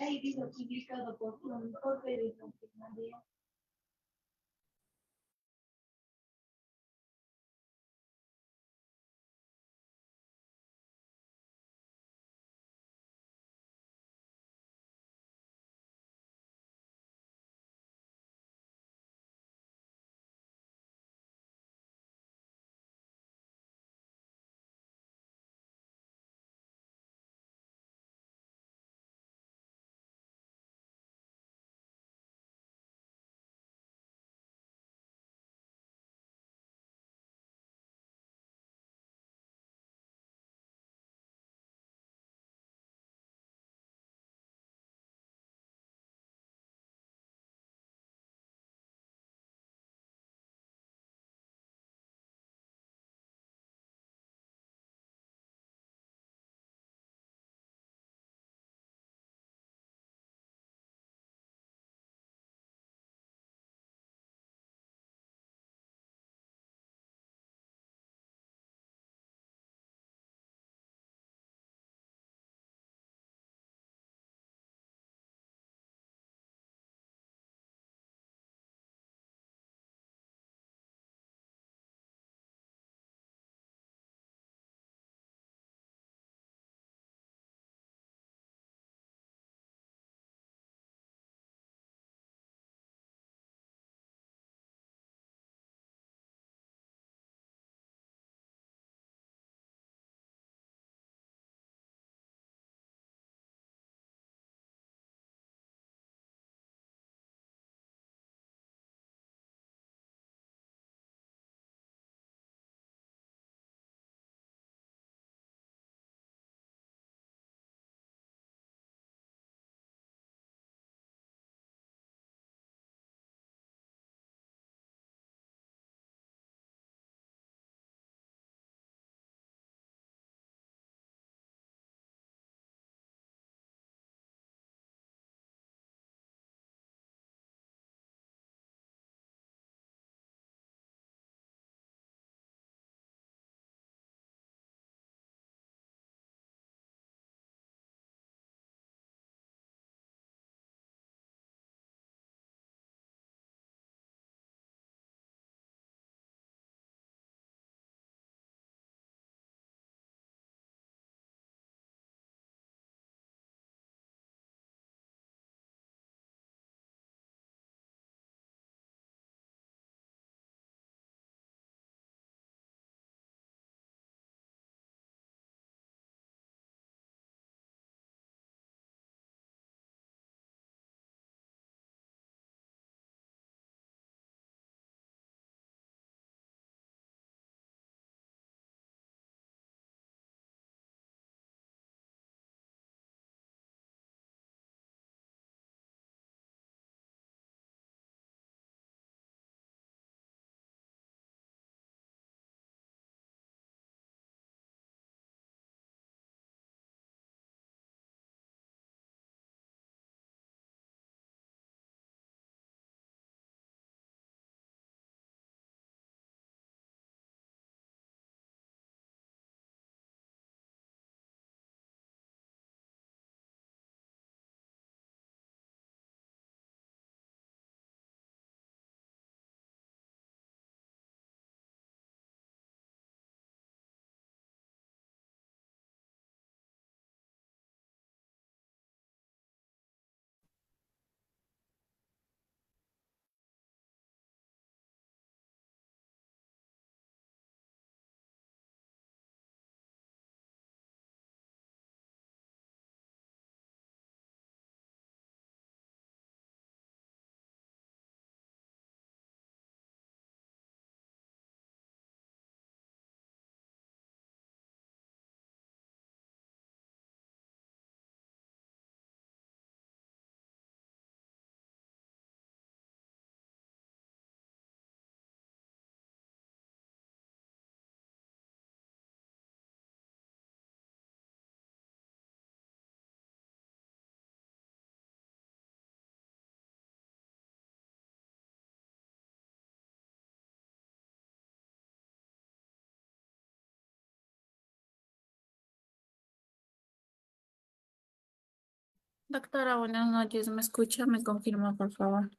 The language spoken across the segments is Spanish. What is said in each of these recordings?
Hai visto pubblicato qualcuno, non so se è confermato. Doctora, buenas noches. ¿Me escucha? ¿Me confirma, por favor?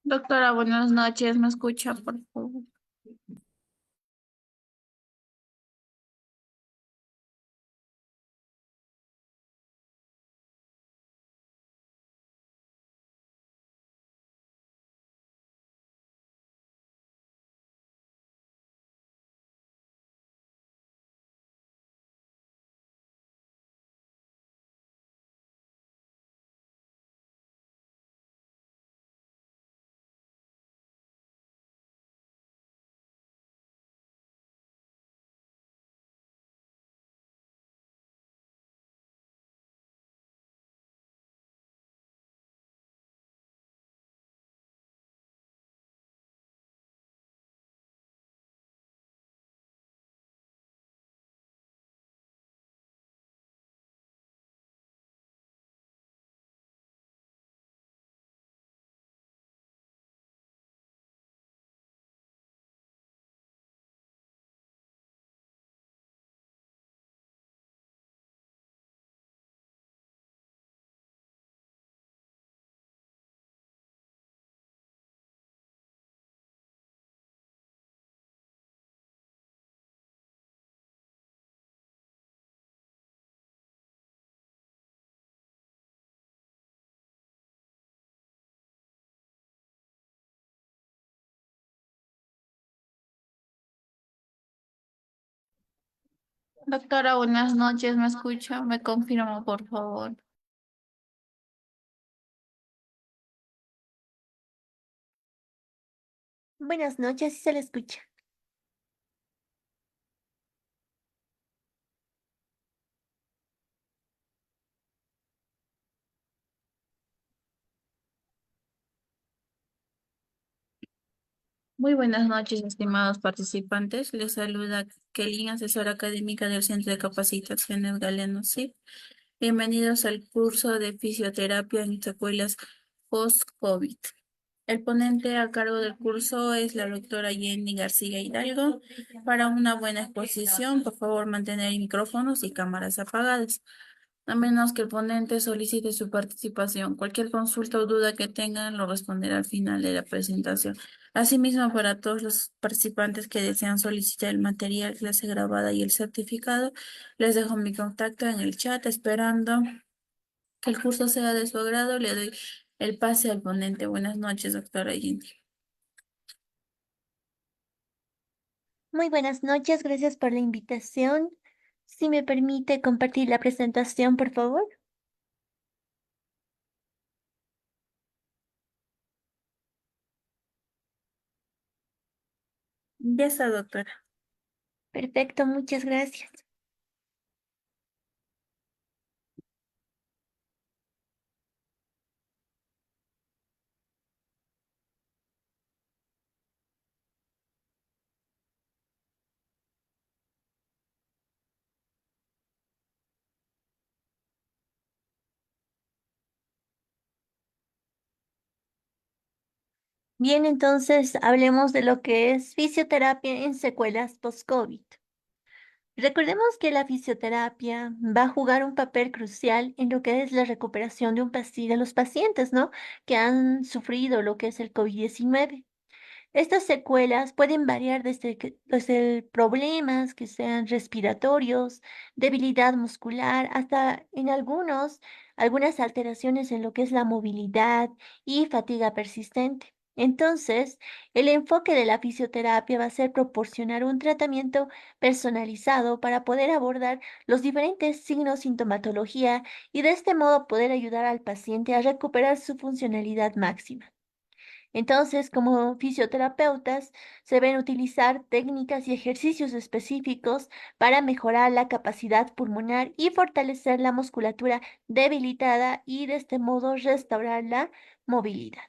Doctora, buenas noches. ¿Me escucha, por favor? Doctora, buenas noches. ¿Me escucha? ¿Me confirma, por favor? Buenas noches, si se le escucha. Muy buenas noches, estimados participantes. Les saluda Kelly, asesora académica del Centro de Capacitaciones Galeano SIP. Bienvenidos al curso de fisioterapia en secuelas post-COVID. El ponente a cargo del curso es la doctora Jenny García Hidalgo. Para una buena exposición, por favor, mantener micrófonos y cámaras apagadas, a menos que el ponente solicite su participación. Cualquier consulta o duda que tengan lo responderá al final de la presentación. Asimismo, para todos los participantes que desean solicitar el material, clase grabada y el certificado, les dejo mi contacto en el chat, esperando que el curso sea de su agrado. Le doy el pase al ponente. Buenas noches, doctora Jenny. Muy buenas noches, gracias por la invitación. Si me permite compartir la presentación, por favor. Ya está, doctora. Perfecto, muchas gracias. Bien, entonces hablemos de lo que es fisioterapia en secuelas post-COVID. Recordemos que la fisioterapia va a jugar un papel crucial en lo que es la recuperación de los pacientes, ¿no? Que han sufrido lo que es el COVID-19. Estas secuelas pueden variar desde problemas que sean respiratorios, debilidad muscular, hasta en algunas alteraciones en lo que es la movilidad y fatiga persistente. Entonces, el enfoque de la fisioterapia va a ser proporcionar un tratamiento personalizado para poder abordar los diferentes signos sintomatología y de este modo poder ayudar al paciente a recuperar su funcionalidad máxima. Entonces, como fisioterapeutas, se deben utilizar técnicas y ejercicios específicos para mejorar la capacidad pulmonar y fortalecer la musculatura debilitada y de este modo restaurar la movilidad.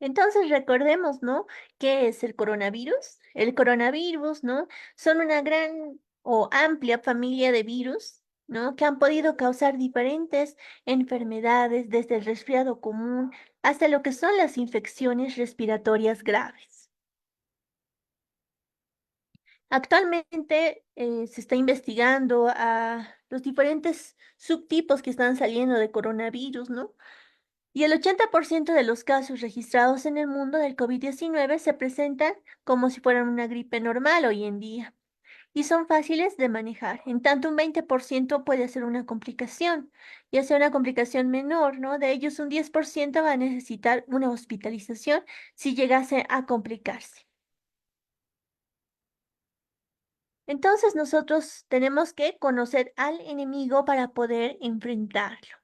Entonces recordemos, ¿no? ¿Qué es el coronavirus? El coronavirus, ¿no? Son una gran o amplia familia de virus, ¿no? Que han podido causar diferentes enfermedades, desde el resfriado común hasta lo que son las infecciones respiratorias graves. Actualmente se está investigando a los diferentes subtipos que están saliendo de coronavirus, ¿no? Y el 80% de los casos registrados en el mundo del COVID-19 se presentan como si fueran una gripe normal hoy en día y son fáciles de manejar. En tanto, un 20% puede ser una complicación, ya sea una complicación menor, ¿no? De ellos, un 10% va a necesitar una hospitalización si llegase a complicarse. Entonces, nosotros tenemos que conocer al enemigo para poder enfrentarlo.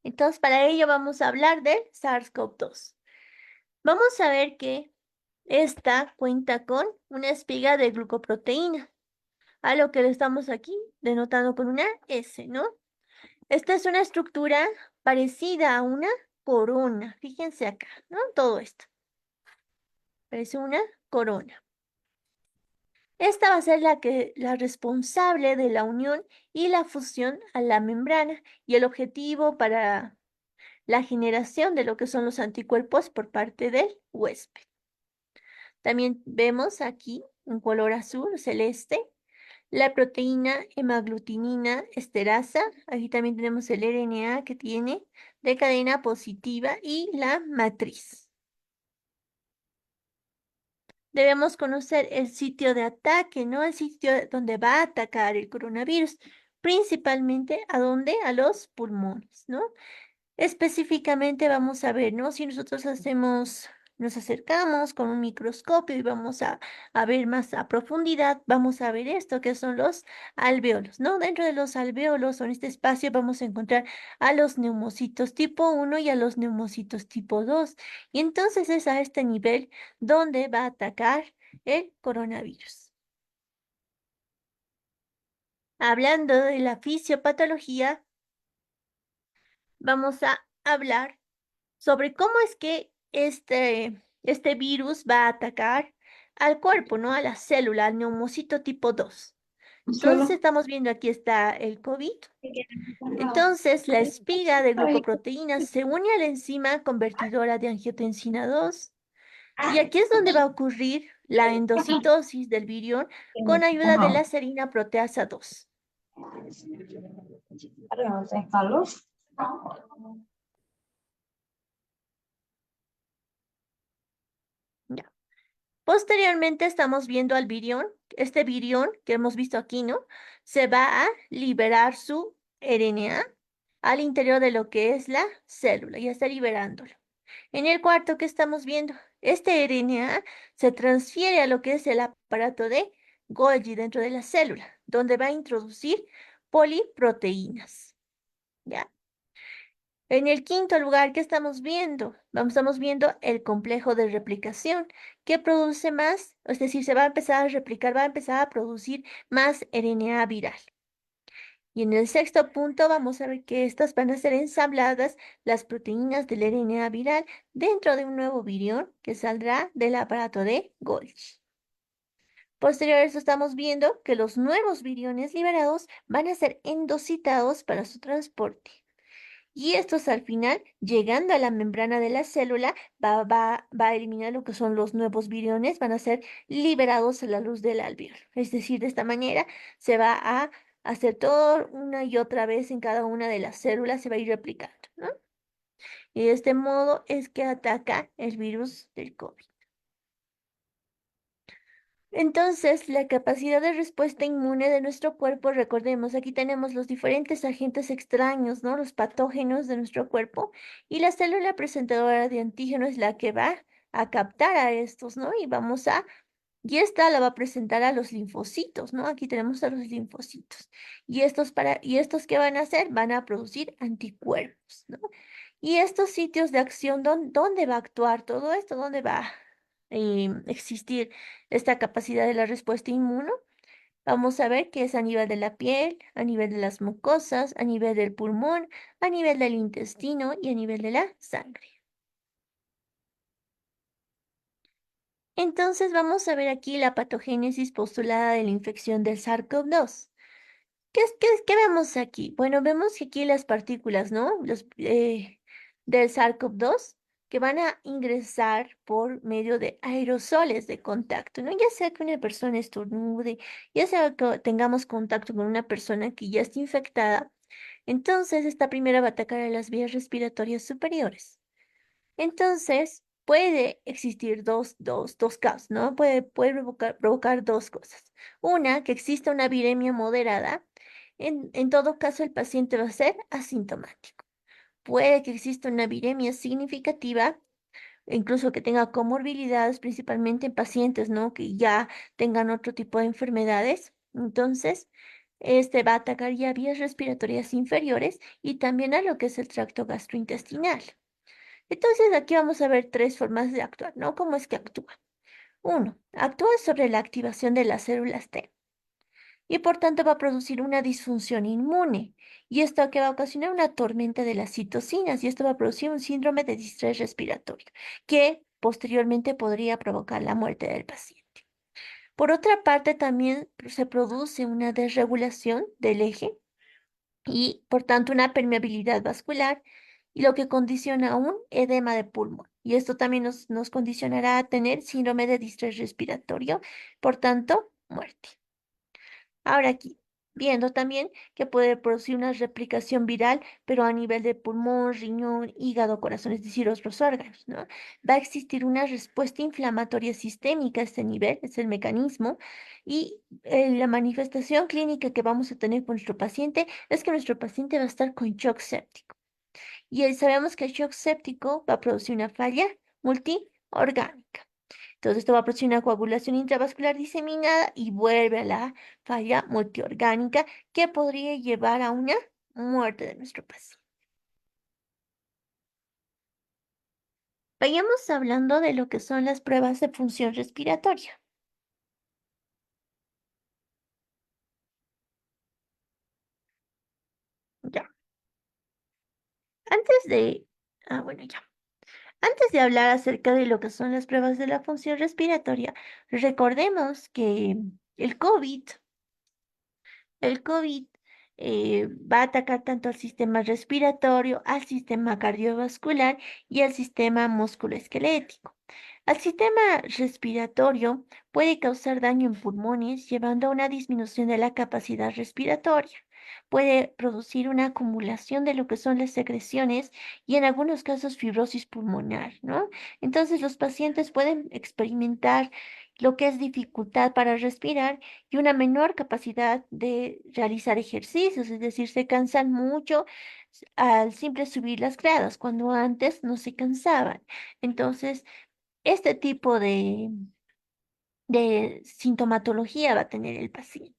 Entonces, para ello vamos a hablar del SARS-CoV-2. Vamos a ver que esta cuenta con una espiga de glucoproteína, a lo que le estamos aquí denotando con una S, ¿no? Esta es una estructura parecida a una corona. Fíjense acá, ¿no? Todo esto. Parece una corona. Esta va a ser la responsable de la unión y la fusión a la membrana y el objetivo para la generación de lo que son los anticuerpos por parte del huésped. También vemos aquí en color azul celeste la proteína hemaglutinina esterasa. Aquí también tenemos el RNA que tiene de cadena positiva y la matriz. Debemos conocer el sitio de ataque, ¿no? El sitio donde va a atacar el coronavirus, principalmente a dónde, a los pulmones, ¿no? Específicamente vamos a ver, ¿no? Si nosotros nos acercamos con un microscopio y vamos a ver más a profundidad, vamos a ver esto que son los alvéolos, ¿no? Dentro de los alvéolos o en este espacio vamos a encontrar a los neumocitos tipo 1 y a los neumocitos tipo 2. Y entonces es a este nivel donde va a atacar el coronavirus. Hablando de la fisiopatología, vamos a hablar sobre cómo es que este virus va a atacar al cuerpo, ¿no? A la célula, al neumocito tipo 2. Entonces estamos viendo aquí está el COVID. Entonces la espiga de glucoproteínas se une a la enzima convertidora de angiotensina 2 y aquí es donde va a ocurrir la endocitosis del virión con ayuda de la serina proteasa 2. Ya. Posteriormente estamos viendo al virión. Este virión que hemos visto aquí, ¿no? Se va a liberar su RNA al interior de lo que es la célula, ya está liberándolo. En el cuarto que estamos viendo, este RNA se transfiere a lo que es el aparato de Golgi dentro de la célula, donde va a introducir poliproteínas. ¿Ya? En el quinto lugar, ¿qué estamos viendo? Estamos viendo el complejo de replicación, que produce más, es decir, se va a empezar a replicar, va a empezar a producir más RNA viral. Y en el sexto punto vamos a ver que estas van a ser ensambladas las proteínas del RNA viral dentro de un nuevo virión que saldrá del aparato de Golgi. Posterior a eso estamos viendo que los nuevos viriones liberados van a ser endocitados para su transporte. Y estos al final, llegando a la membrana de la célula, va a eliminar lo que son los nuevos viriones, van a ser liberados a la luz del alveolo. Es decir, de esta manera se va a hacer todo una y otra vez en cada una de las células, se va a ir replicando, ¿no? Y de este modo es que ataca el virus del COVID. Entonces, la capacidad de respuesta inmune de nuestro cuerpo, recordemos, aquí tenemos los diferentes agentes extraños, ¿no? Los patógenos de nuestro cuerpo, y la célula presentadora de antígeno es la que va a captar a estos, ¿no? Y vamos a Y esta la va a presentar a los linfocitos, ¿no? Aquí tenemos a los linfocitos. ¿Y estos qué van a hacer? Van a producir anticuerpos, ¿no? Y estos sitios de acción, ¿dónde va a actuar todo esto? ¿Dónde va a existir esta capacidad de la respuesta inmune? Vamos a ver que es a nivel de la piel, a nivel de las mucosas, a nivel del pulmón, a nivel del intestino y a nivel de la sangre. Entonces vamos a ver aquí la patogénesis postulada de la infección del SARS-CoV-2. ¿Qué vemos aquí? Bueno, vemos que aquí las partículas, ¿no? Del SARS-CoV-2 que van a ingresar por medio de aerosoles de contacto, ¿no? Ya sea que una persona estornude, ya sea que tengamos contacto con una persona que ya está infectada, entonces esta primera va a atacar a las vías respiratorias superiores. Entonces, puede existir dos casos, ¿no? Puede provocar dos cosas. Una, que exista una viremia moderada. En todo caso, el paciente va a ser asintomático. Puede que exista una viremia significativa, incluso que tenga comorbilidades, principalmente en pacientes, ¿no? Que ya tengan otro tipo de enfermedades. Entonces, este va a atacar ya vías respiratorias inferiores y también a lo que es el tracto gastrointestinal. Entonces aquí vamos a ver tres formas de actuar, ¿no? ¿Cómo es que actúa? Uno, actúa sobre la activación de las células T y por tanto va a producir una disfunción inmune. Y esto que va a ocasionar una tormenta de las citocinas y esto va a producir un síndrome de distrés respiratorio que posteriormente podría provocar la muerte del paciente. Por otra parte, también se produce una desregulación del eje y por tanto una permeabilidad vascular y lo que condiciona un edema de pulmón. Y esto también nos condicionará a tener síndrome de distrés respiratorio, por tanto, muerte. Ahora aquí, viendo también que puede producir una replicación viral, pero a nivel de pulmón, riñón, hígado, corazón, es decir, otros órganos, ¿no? Va a existir una respuesta inflamatoria sistémica a este nivel, es el mecanismo, y la manifestación clínica que vamos a tener con nuestro paciente es que nuestro paciente va a estar con shock séptico. Y sabemos que el shock séptico va a producir una falla multiorgánica. Entonces, esto va a producir una coagulación intravascular diseminada y vuelve a la falla multiorgánica que podría llevar a una muerte de nuestro paciente. Vayamos hablando de lo que son las pruebas de función respiratoria. Ya. Antes de, bueno, ya. Antes de hablar acerca de lo que son las pruebas de la función respiratoria, recordemos que el COVID El COVID va a atacar tanto al sistema respiratorio, al sistema cardiovascular y al sistema musculoesquelético. Al sistema respiratorio puede causar daño en pulmones, llevando a una disminución de la capacidad respiratoria. Puede producir una acumulación de lo que son las secreciones y en algunos casos fibrosis pulmonar, ¿no? Entonces los pacientes pueden experimentar lo que es dificultad para respirar y una menor capacidad de realizar ejercicios, es decir, se cansan mucho al simple subir las gradas, cuando antes no se cansaban. Entonces, este tipo de sintomatología va a tener el paciente.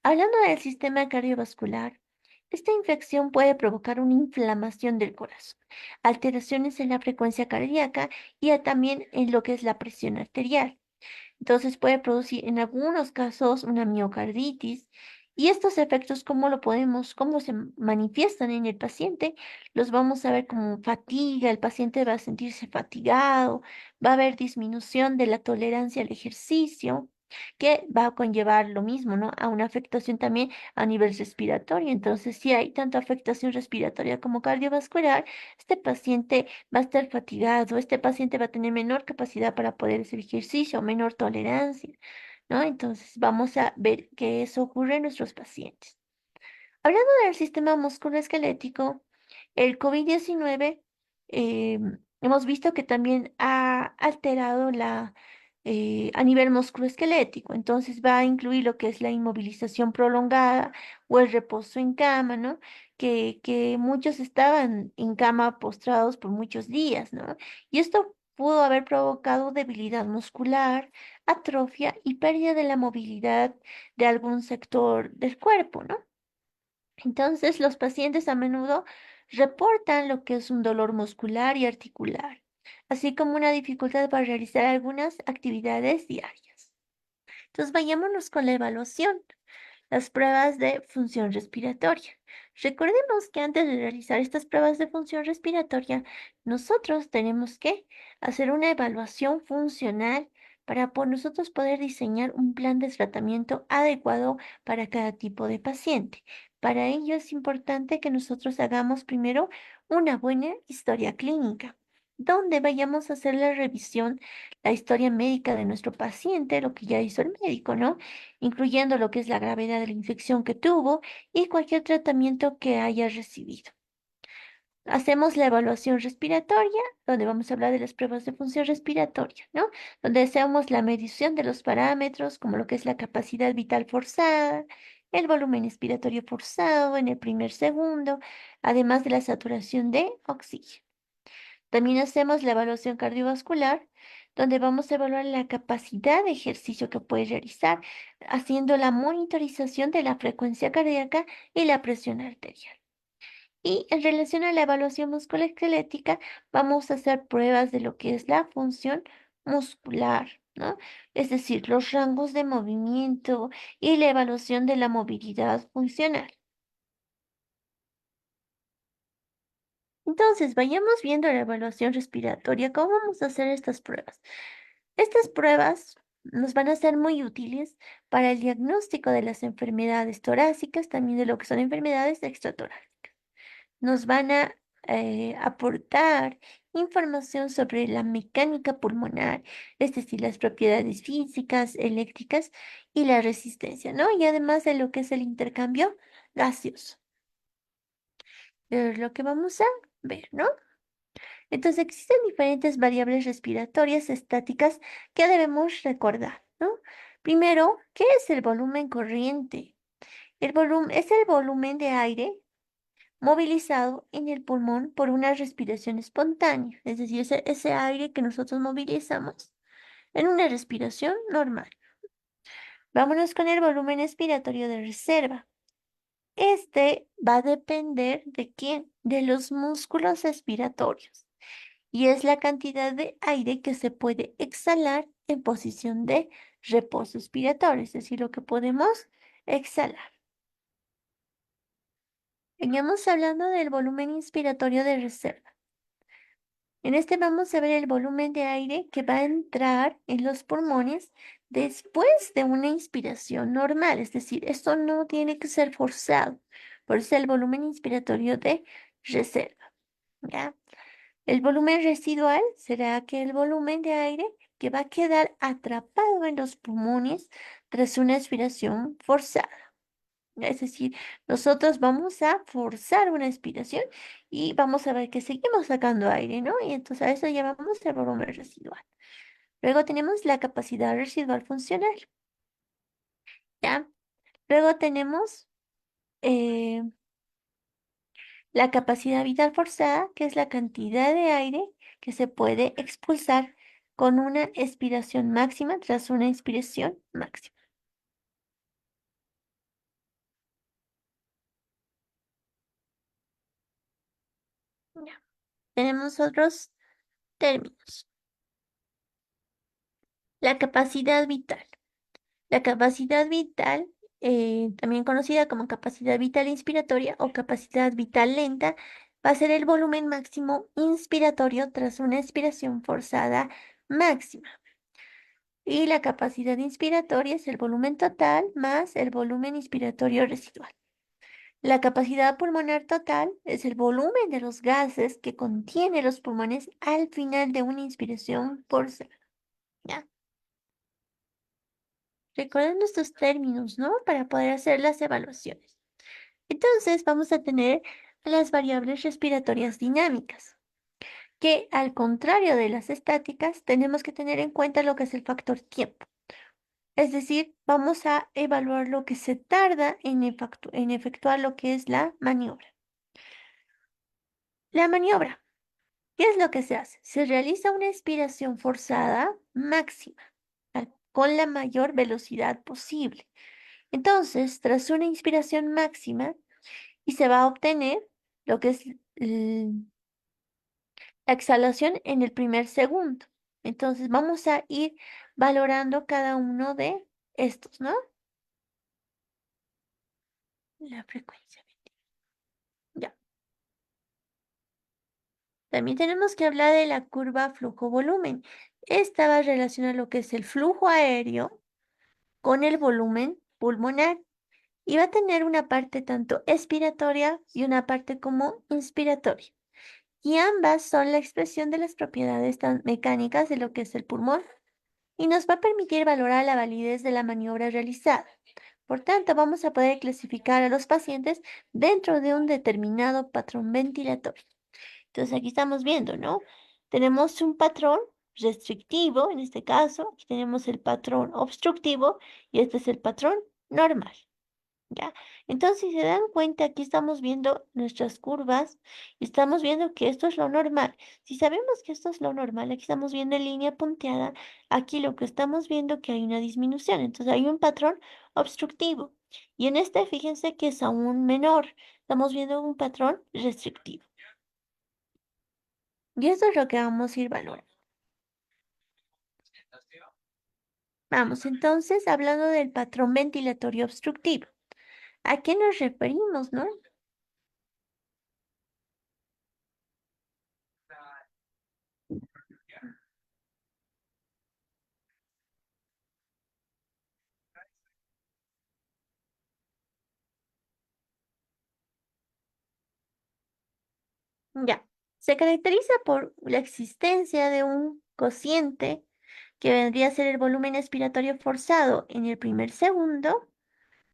Hablando del sistema cardiovascular, esta infección puede provocar una inflamación del corazón, alteraciones en la frecuencia cardíaca y también en lo que es la presión arterial. Entonces puede producir en algunos casos una miocarditis. Y estos efectos, cómo se manifiestan en el paciente? Los vamos a ver como fatiga, el paciente va a sentirse fatigado, va a haber disminución de la tolerancia al ejercicio, que va a conllevar lo mismo, ¿no? A una afectación también a nivel respiratorio. Entonces, si hay tanto afectación respiratoria como cardiovascular, este paciente va a estar fatigado, este paciente va a tener menor capacidad para poder hacer ejercicio, menor tolerancia, ¿no? Entonces vamos a ver que eso ocurre en nuestros pacientes. Hablando del sistema musculoesquelético, el COVID-19, hemos visto que también ha alterado a nivel musculoesquelético. Entonces va a incluir lo que es la inmovilización prolongada o el reposo en cama, ¿no? Que muchos estaban en cama postrados por muchos días, ¿no? Y esto pudo haber provocado debilidad muscular, atrofia y pérdida de la movilidad de algún sector del cuerpo, ¿no? Entonces, los pacientes a menudo reportan lo que es un dolor muscular y articular, así como una dificultad para realizar algunas actividades diarias. Entonces, vayámonos con la evaluación. Las pruebas de función respiratoria. Recordemos que antes de realizar estas pruebas de función respiratoria, nosotros tenemos que hacer una evaluación funcional para por nosotros poder diseñar un plan de tratamiento adecuado para cada tipo de paciente. Para ello es importante que nosotros hagamos primero una buena historia clínica, donde vayamos a hacer la revisión, la historia médica de nuestro paciente, lo que ya hizo el médico, ¿no? Incluyendo lo que es la gravedad de la infección que tuvo y cualquier tratamiento que haya recibido. Hacemos la evaluación respiratoria, donde vamos a hablar de las pruebas de función respiratoria, ¿no? Donde hacemos la medición de los parámetros, como lo que es la capacidad vital forzada, el volumen expiratorio forzado en el primer segundo, además de la saturación de oxígeno. También hacemos la evaluación cardiovascular, donde vamos a evaluar la capacidad de ejercicio que puede realizar, haciendo la monitorización de la frecuencia cardíaca y la presión arterial. Y en relación a la evaluación musculoesquelética, vamos a hacer pruebas de lo que es la función muscular, ¿no? Es decir, los rangos de movimiento y la evaluación de la movilidad funcional. Entonces, vayamos viendo la evaluación respiratoria. ¿Cómo vamos a hacer estas pruebas? Estas pruebas nos van a ser muy útiles para el diagnóstico de las enfermedades torácicas, también de lo que son enfermedades extratorácicas. Nos van a aportar información sobre la mecánica pulmonar, es decir, las propiedades físicas, eléctricas y la resistencia, ¿no? Y además de lo que es el intercambio gaseoso. Es lo que vamos a ver, ¿no? Entonces existen diferentes variables respiratorias estáticas que debemos recordar, ¿no? Primero, ¿qué es el volumen corriente? El volumen es el volumen de aire movilizado en el pulmón por una respiración espontánea, es decir, ese aire que nosotros movilizamos en una respiración normal. Vámonos con el volumen expiratorio de reserva. Este va a depender de quién, de los músculos expiratorios, y es la cantidad de aire que se puede exhalar en posición de reposo expiratorio, es decir, lo que podemos exhalar. Veníamos hablando del volumen inspiratorio de reserva. En este vamos a ver el volumen de aire que va a entrar en los pulmones después de una inspiración normal, es decir, esto no tiene que ser forzado, por eso el volumen inspiratorio de reserva, ¿ya? El volumen residual será aquel volumen de aire que va a quedar atrapado en los pulmones tras una expiración forzada. Es decir, nosotros vamos a forzar una expiración y vamos a ver que seguimos sacando aire, ¿no? Y entonces a eso llamamos el volumen residual. Luego tenemos la capacidad residual funcional, ¿ya? Luego tenemos eh, la capacidad vital forzada, que es la cantidad de aire que se puede expulsar con una expiración máxima tras una inspiración máxima. Ya. Tenemos otros términos. La capacidad vital. La capacidad vital, también conocida como capacidad vital inspiratoria o capacidad vital lenta, va a ser el volumen máximo inspiratorio tras una expiración forzada máxima. Y la capacidad inspiratoria es el volumen total más el volumen inspiratorio residual. La capacidad pulmonar total es el volumen de los gases que contiene los pulmones al final de una inspiración forzada. ¿Ya? Recuerden estos términos, ¿no? Para poder hacer las evaluaciones. Entonces, vamos a tener las variables respiratorias dinámicas, que al contrario de las estáticas, tenemos que tener en cuenta lo que es el factor tiempo. Es decir, vamos a evaluar lo que se tarda en efectuar lo que es la maniobra. La maniobra. ¿Qué es lo que se hace? Se realiza una expiración forzada máxima con la mayor velocidad posible. Entonces, tras una inspiración máxima, y se va a obtener lo que es la exhalación en el primer segundo. Entonces, vamos a ir valorando cada uno de estos, ¿no? La frecuencia. Ya. También tenemos que hablar de la curva flujo-volumen. Esta va a relacionar lo que es el flujo aéreo con el volumen pulmonar y va a tener una parte tanto expiratoria y una parte como inspiratoria. Y ambas son la expresión de las propiedades tan mecánicas de lo que es el pulmón y nos va a permitir valorar la validez de la maniobra realizada. Por tanto, vamos a poder clasificar a los pacientes dentro de un determinado patrón ventilatorio. Entonces, aquí estamos viendo, ¿no? Tenemos un patrón restrictivo, en este caso, aquí tenemos el patrón obstructivo y este es el patrón normal. ¿Ya? Entonces, si se dan cuenta, aquí estamos viendo nuestras curvas y estamos viendo que esto es lo normal. Si sabemos que esto es lo normal, aquí estamos viendo en línea punteada, aquí lo que estamos viendo que hay una disminución, entonces hay un patrón obstructivo. Y en este, fíjense que es aún menor, estamos viendo un patrón restrictivo. Y eso es lo que vamos a ir valorando. Vamos, entonces, hablando del patrón ventilatorio obstructivo. ¿A qué nos referimos, no? Ya, se caracteriza por la existencia de un cociente que vendría a ser el volumen expiratorio forzado en el primer segundo,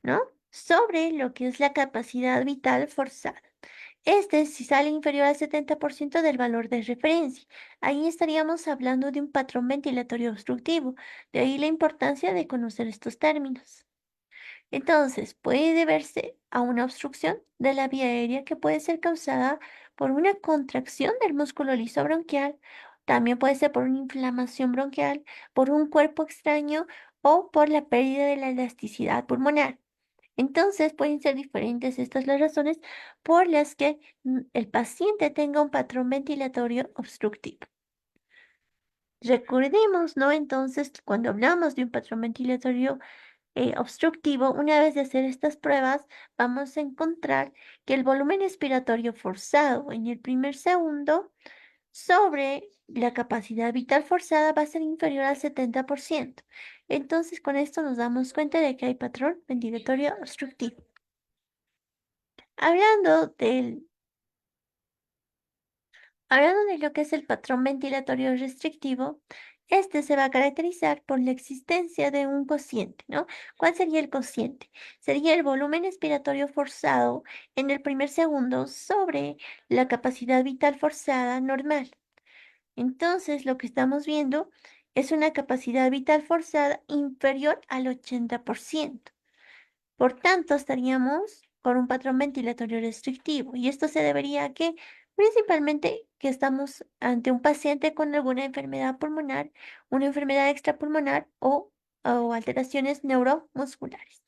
¿no? Sobre lo que es la capacidad vital forzada. Este, si sale inferior al 70% del valor de referencia, ahí estaríamos hablando de un patrón ventilatorio obstructivo. De ahí la importancia de conocer estos términos. Entonces, puede deberse a una obstrucción de la vía aérea que puede ser causada por una contracción del músculo liso bronquial, también puede ser por una inflamación bronquial, por un cuerpo extraño o por la pérdida de la elasticidad pulmonar. Entonces, pueden ser diferentes estas las razones por las que el paciente tenga un patrón ventilatorio obstructivo. Recordemos, ¿no? Entonces, que cuando hablamos de un patrón ventilatorio obstructivo, una vez de hacer estas pruebas, vamos a encontrar que el volumen expiratorio forzado en el primer segundo sobre la capacidad vital forzada va a ser inferior al 70%. Entonces, con esto nos damos cuenta de que hay patrón ventilatorio obstructivo. Hablando del Hablando de lo que es el patrón ventilatorio restrictivo, este se va a caracterizar por la existencia de un cociente, ¿no? ¿Cuál sería el cociente? Sería el volumen expiratorio forzado en el primer segundo sobre la capacidad vital forzada normal. Entonces, lo que estamos viendo es una capacidad vital forzada inferior al 80%. Por tanto, estaríamos con un patrón ventilatorio restrictivo y esto se debería a que principalmente que estamos ante un paciente con alguna enfermedad pulmonar, una enfermedad extrapulmonar o alteraciones neuromusculares.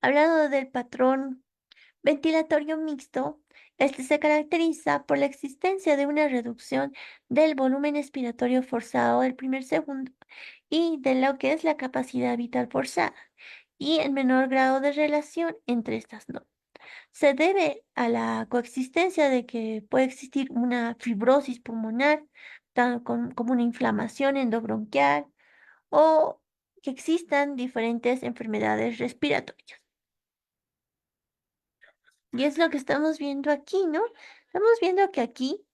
Hablando del patrón ventilatorio mixto, este se caracteriza por la existencia de una reducción del volumen expiratorio forzado del primer segundo y de lo que es la capacidad vital forzada y el menor grado de relación entre estas dos. Se debe a la coexistencia de que puede existir una fibrosis pulmonar, como una inflamación endobronquial o que existan diferentes enfermedades respiratorias. Y es lo que estamos viendo aquí, ¿no? Estamos viendo que aquí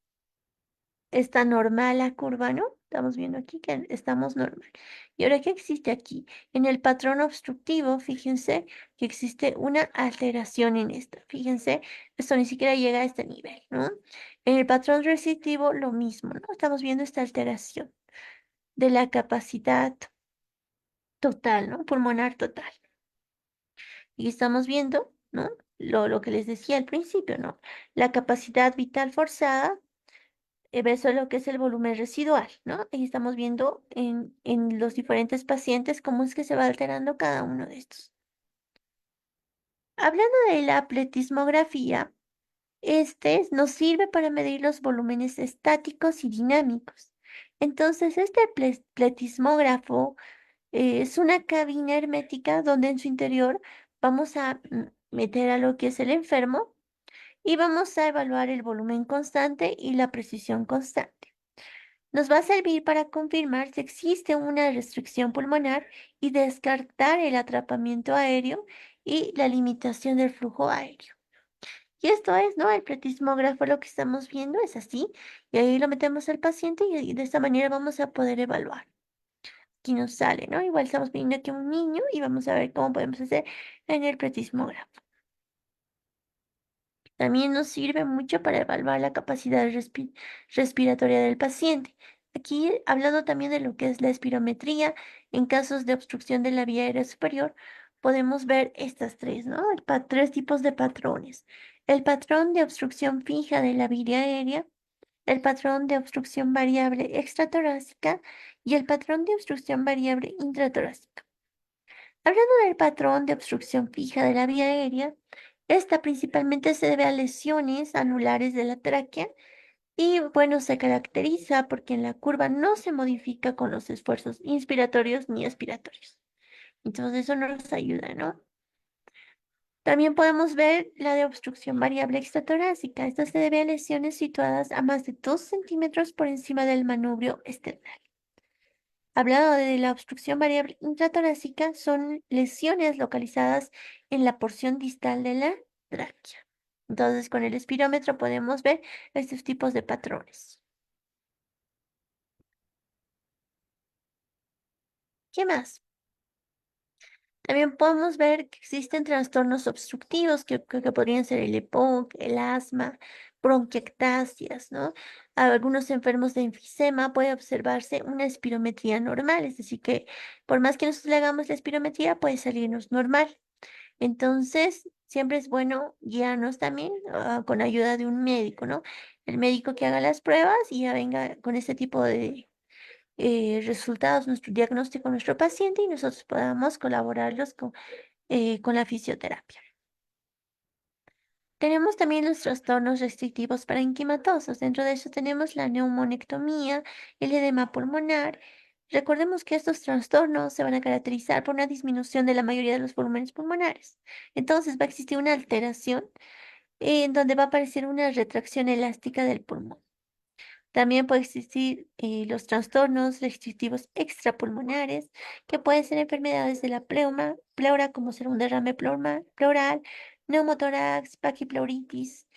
está normal la curva, ¿no? Estamos viendo aquí que estamos normal. Y ahora, ¿qué existe aquí? En el patrón obstructivo, fíjense que existe una alteración en esta. Fíjense, esto ni siquiera llega a este nivel, ¿no? En el patrón restrictivo, lo mismo, ¿no? Estamos viendo esta alteración de la capacidad total, ¿no? Pulmonar total. Y estamos viendo, ¿no? lo que les decía al principio, ¿no? La capacidad vital forzada versus lo que es el volumen residual, ¿no? Ahí estamos viendo en los diferentes pacientes cómo es que se va alterando cada uno de estos. Hablando de la pletismografía, nos sirve para medir los volúmenes estáticos y dinámicos. Entonces, este pletismógrafo es una cabina hermética donde en su interior vamos a meter a lo que es el enfermo y vamos a evaluar el volumen constante y la precisión constante. Nos va a servir para confirmar si existe una restricción pulmonar y descartar el atrapamiento aéreo y la limitación del flujo aéreo. Y esto es, ¿no? El pletismógrafo, lo que estamos viendo es así, y ahí lo metemos al paciente y de esta manera vamos a poder evaluar. Aquí nos sale, ¿no? Igual estamos viendo aquí a un niño y vamos a ver cómo podemos hacer en el pletismógrafo. También nos sirve mucho para evaluar la capacidad respiratoria del paciente. Aquí, hablando también de lo que es la espirometría, en casos de obstrucción de la vía aérea superior, podemos ver estas tres, ¿no? Tres tipos de patrones. El patrón de obstrucción fija de la vía aérea, el patrón de obstrucción variable extratorácica y el patrón de obstrucción variable intratorácica. Hablando del patrón de obstrucción fija de la vía aérea, esta principalmente se debe a lesiones anulares de la tráquea y, bueno, se caracteriza porque en la curva no se modifica con los esfuerzos inspiratorios ni expiratorios. Entonces eso nos ayuda, ¿no? También podemos ver la de obstrucción variable extratorácica. Esta se debe a lesiones situadas a más de 2 centímetros por encima del manubrio esternal. Hablando de la obstrucción variable intratorácica, son lesiones localizadas en la porción distal de la tráquea. Entonces, con el espirómetro podemos ver estos tipos de patrones. ¿Qué más? También podemos ver que existen trastornos obstructivos que podrían ser el EPOC, el asma, bronquiectasias, ¿no? A algunos enfermos de enfisema puede observarse una espirometría normal, es decir, que por más que nosotros le hagamos la espirometría, puede salirnos normal. Entonces, siempre es bueno guiarnos también con ayuda de un médico, ¿no? El médico que haga las pruebas y ya venga con este tipo de resultados, nuestro diagnóstico, nuestro paciente y nosotros podamos colaborarlos con la fisioterapia. Tenemos también los trastornos restrictivos parenquimatosos. Dentro de eso tenemos la neumonectomía, el edema pulmonar. Recordemos que estos trastornos se van a caracterizar por una disminución de la mayoría de los volúmenes pulmonares. Entonces va a existir una alteración en donde va a aparecer una retracción elástica del pulmón. También puede existir los trastornos restrictivos extrapulmonares, que pueden ser enfermedades de la pleura, como ser un derrame pleural, neumotórax, paquipleuritis,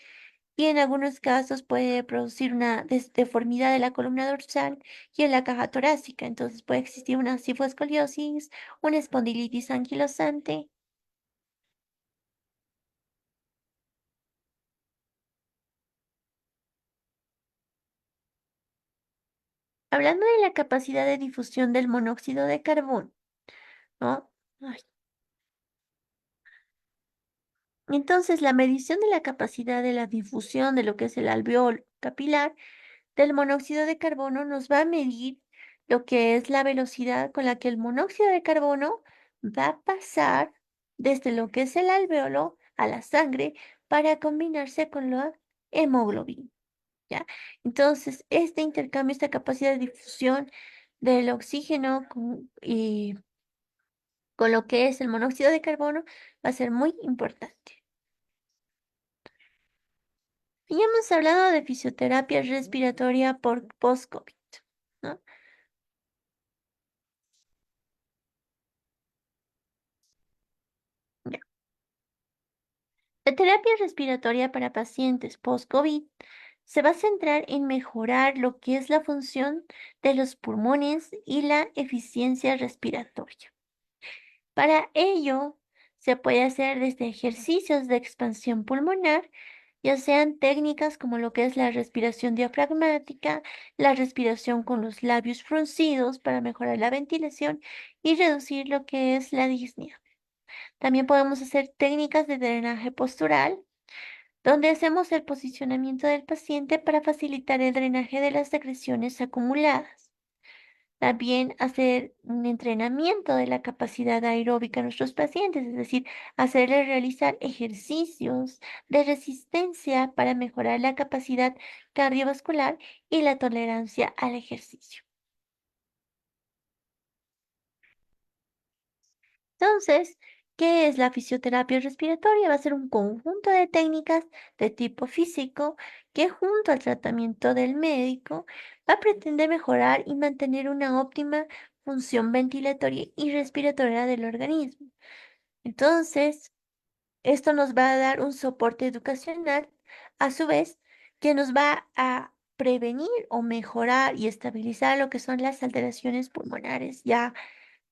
y en algunos casos puede producir una deformidad de la columna dorsal y en la caja torácica. Entonces puede existir una cifoescoliosis, una espondilitis anquilosante. Hablando de la capacidad de difusión del monóxido de carbono, ¿no? Ay, entonces, la medición de la capacidad de la difusión de lo que es el alveolo capilar del monóxido de carbono nos va a medir lo que es la velocidad con la que el monóxido de carbono va a pasar desde lo que es el alveolo a la sangre para combinarse con la hemoglobina, ¿ya? Entonces, este intercambio, esta capacidad de difusión del oxígeno con lo que es el monóxido de carbono va a ser muy importante. Ya hemos hablado de fisioterapia respiratoria por post-COVID, ¿no? Ya. La terapia respiratoria para pacientes post-COVID se va a centrar en mejorar lo que es la función de los pulmones y la eficiencia respiratoria. Para ello, se puede hacer desde ejercicios de expansión pulmonar, ya sean técnicas como lo que es la respiración diafragmática, la respiración con los labios fruncidos para mejorar la ventilación y reducir lo que es la disnea. También podemos hacer técnicas de drenaje postural, donde hacemos el posicionamiento del paciente para facilitar el drenaje de las secreciones acumuladas. También hacer un entrenamiento de la capacidad aeróbica a nuestros pacientes, es decir, hacerles realizar ejercicios de resistencia para mejorar la capacidad cardiovascular y la tolerancia al ejercicio. Entonces, ¿qué es la fisioterapia respiratoria? Va a ser un conjunto de técnicas de tipo físico que junto al tratamiento del médico va a pretender mejorar y mantener una óptima función ventilatoria y respiratoria del organismo. Entonces, esto nos va a dar un soporte educacional, a su vez, que nos va a prevenir o mejorar y estabilizar lo que son las alteraciones pulmonares ya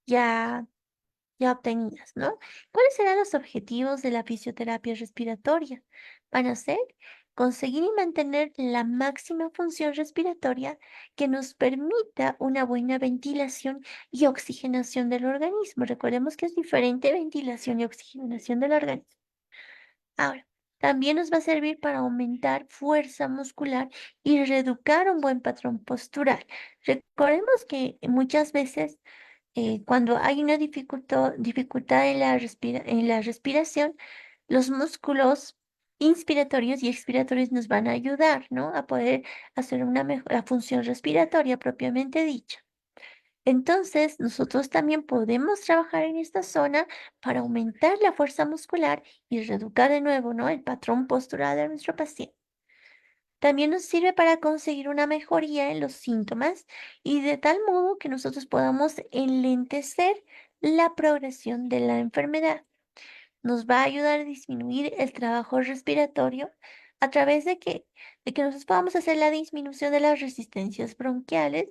ya obtenidas, ¿no? ¿Cuáles serán los objetivos de la fisioterapia respiratoria? Van a ser conseguir y mantener la máxima función respiratoria que nos permita una buena ventilación y oxigenación del organismo. Recordemos que es diferente ventilación y oxigenación del organismo. Ahora, también nos va a servir para aumentar fuerza muscular y reeducar un buen patrón postural. Recordemos que muchas veces cuando hay una dificultad en en la respiración, los músculos inspiratorios y expiratorios nos van a ayudar, ¿no? A poder hacer una mejor la función respiratoria propiamente dicha. Entonces, nosotros también podemos trabajar en esta zona para aumentar la fuerza muscular y reeducar de nuevo, ¿no? El patrón postural de nuestro paciente. También nos sirve para conseguir una mejoría en los síntomas y de tal modo que nosotros podamos enlentecer la progresión de la enfermedad. Nos va a ayudar a disminuir el trabajo respiratorio a través de que nosotros podamos hacer la disminución de las resistencias bronquiales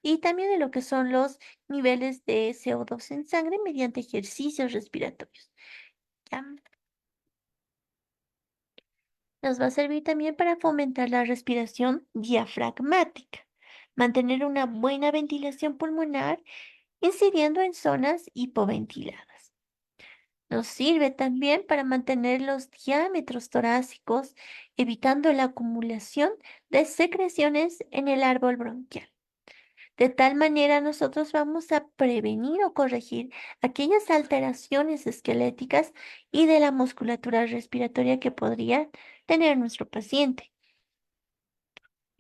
y también de lo que son los niveles de CO2 en sangre mediante ejercicios respiratorios. ¿Ya? Nos va a servir también para fomentar la respiración diafragmática, mantener una buena ventilación pulmonar, incidiendo en zonas hipoventiladas. Nos sirve también para mantener los diámetros torácicos, evitando la acumulación de secreciones en el árbol bronquial. De tal manera nosotros vamos a prevenir o corregir aquellas alteraciones esqueléticas y de la musculatura respiratoria que podría tener nuestro paciente.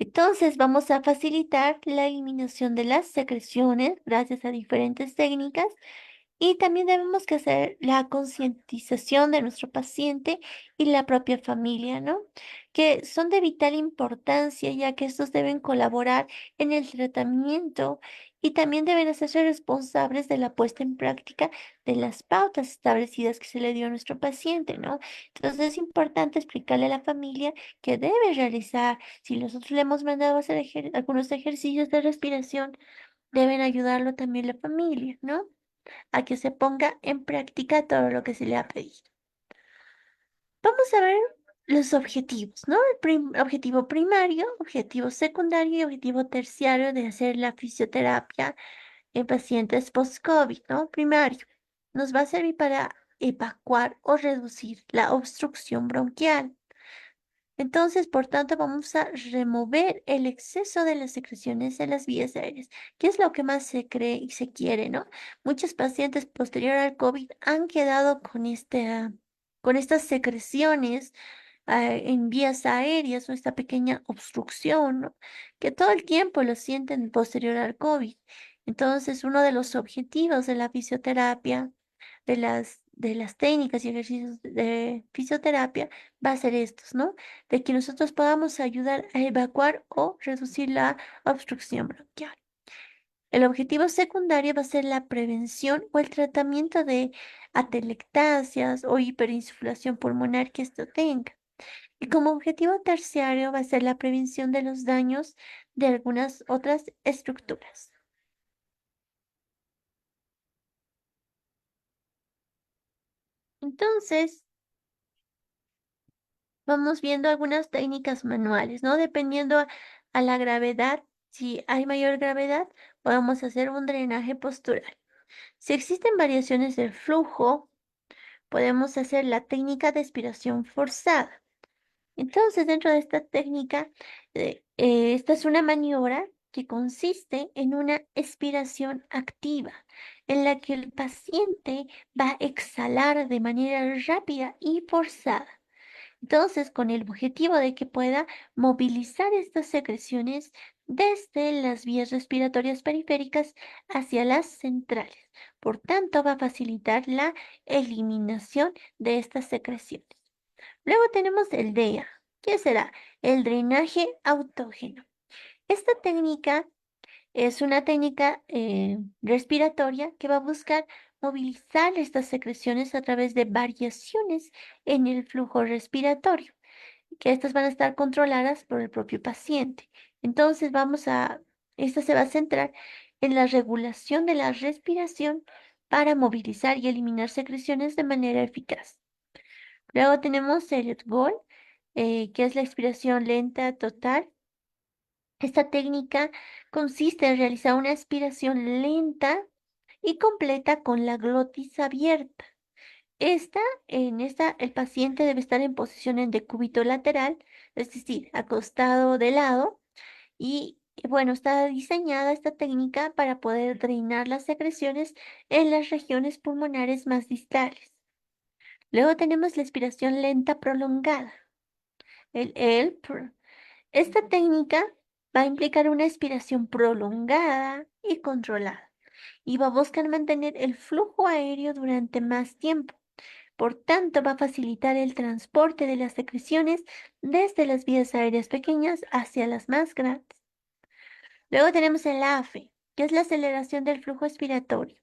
Entonces vamos a facilitar la eliminación de las secreciones gracias a diferentes técnicas y también debemos que hacer la concientización de nuestro paciente y la propia familia, ¿no? Que son de vital importancia, ya que estos deben colaborar en el tratamiento y también deben hacerse responsables de la puesta en práctica de las pautas establecidas que se le dio a nuestro paciente, ¿no? Entonces es importante explicarle a la familia que debe realizar. Si nosotros le hemos mandado a hacer algunos ejercicios de respiración, deben ayudarlo también la familia, ¿no? A que se ponga en práctica todo lo que se le ha pedido. Vamos a ver los objetivos, ¿no? Objetivo primario, objetivo secundario y objetivo terciario de hacer la fisioterapia en pacientes post-COVID, ¿no? Primario, nos va a servir para evacuar o reducir la obstrucción bronquial. Entonces, por tanto, vamos a remover el exceso de las secreciones en las vías aéreas, que es lo que más se cree y se quiere, ¿no? Muchos pacientes posterior al COVID han quedado con estas secreciones en vías aéreas o esta pequeña obstrucción, ¿no? Que todo el tiempo lo sienten posterior al COVID. Entonces, uno de los objetivos de la fisioterapia de las técnicas y ejercicios de fisioterapia va a ser estos, ¿no? De que nosotros podamos ayudar a evacuar o reducir la obstrucción bronquial. El objetivo secundario va a ser la prevención o el tratamiento de atelectasias o hiperinsuflación pulmonar que esto tenga. Y como objetivo terciario va a ser la prevención de los daños de algunas otras estructuras. Entonces, vamos viendo algunas técnicas manuales, ¿no? Dependiendo a la gravedad, si hay mayor gravedad, podemos hacer un drenaje postural. Si existen variaciones del flujo, podemos hacer la técnica de expiración forzada. Entonces, dentro de esta técnica, esta es una maniobra que consiste en una expiración activa, en la que el paciente va a exhalar de manera rápida y forzada. Entonces, con el objetivo de que pueda movilizar estas secreciones desde las vías respiratorias periféricas hacia las centrales. Por tanto, va a facilitar la eliminación de estas secreciones. Luego tenemos el DEA. ¿Qué será? El drenaje autógeno. Esta técnica es una técnica respiratoria que va a buscar movilizar estas secreciones a través de variaciones en el flujo respiratorio, que estas van a estar controladas por el propio paciente. Entonces esta se va a centrar en la regulación de la respiración para movilizar y eliminar secreciones de manera eficaz. Luego tenemos Elliott Gold, que es la expiración lenta total. Esta técnica consiste en realizar una expiración lenta y completa con la glotis abierta. El paciente debe estar en posición en decúbito lateral, es decir, acostado de lado, y bueno, está diseñada esta técnica para poder drenar las secreciones en las regiones pulmonares más distales. Luego tenemos la expiración lenta prolongada, el ELPR. Esta técnica va a implicar una expiración prolongada y controlada y va a buscar mantener el flujo aéreo durante más tiempo. Por tanto, va a facilitar el transporte de las secreciones desde las vías aéreas pequeñas hacia las más grandes. Luego tenemos el AFE, que es la aceleración del flujo expiratorio.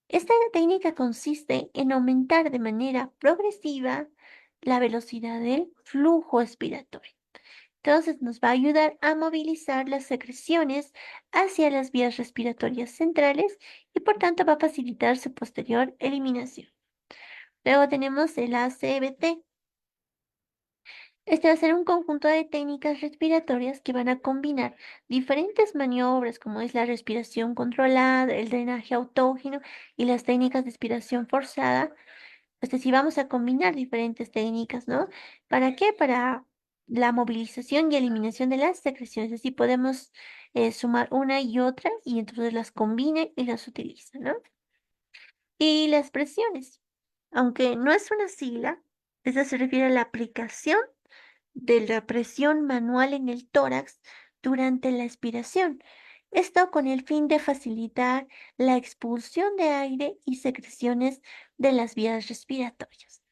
Esta técnica consiste en aumentar de manera progresiva la velocidad del flujo expiratorio. Entonces nos va a ayudar a movilizar las secreciones hacia las vías respiratorias centrales y por tanto va a facilitar su posterior eliminación. Luego tenemos el ACBT. Este va a ser un conjunto de técnicas respiratorias que van a combinar diferentes maniobras como es la respiración controlada, el drenaje autógeno y las técnicas de expiración forzada. Es decir, vamos a combinar diferentes técnicas, ¿no? ¿Para qué? Para la movilización y eliminación de las secreciones. Así podemos sumar una y otra y entonces las combina y las utiliza, ¿no? Y las presiones. Aunque no es una sigla, esta se refiere a la aplicación de la presión manual en el tórax durante la expiración. Esto con el fin de facilitar la expulsión de aire y secreciones de las vías respiratorias.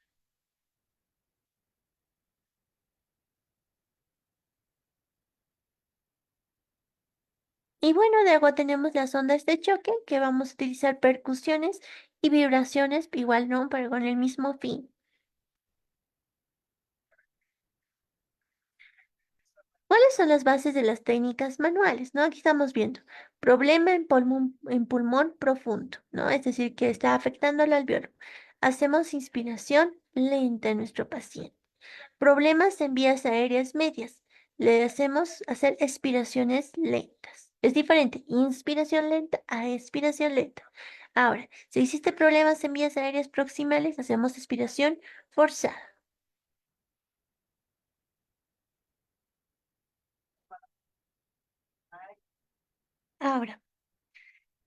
Y bueno, luego tenemos las ondas de choque que vamos a utilizar percusiones y vibraciones, igual no, pero con el mismo fin. ¿Cuáles son las bases de las técnicas manuales? ¿No? Aquí estamos viendo problema en pulmón profundo, ¿no? Es decir, que está afectando al alveolo. Hacemos inspiración lenta en nuestro paciente. Problemas en vías aéreas medias. Le hacemos hacer expiraciones lentas. Es diferente, inspiración lenta a expiración lenta. Ahora, si existe problemas en vías aéreas proximales, hacemos expiración forzada. Ahora,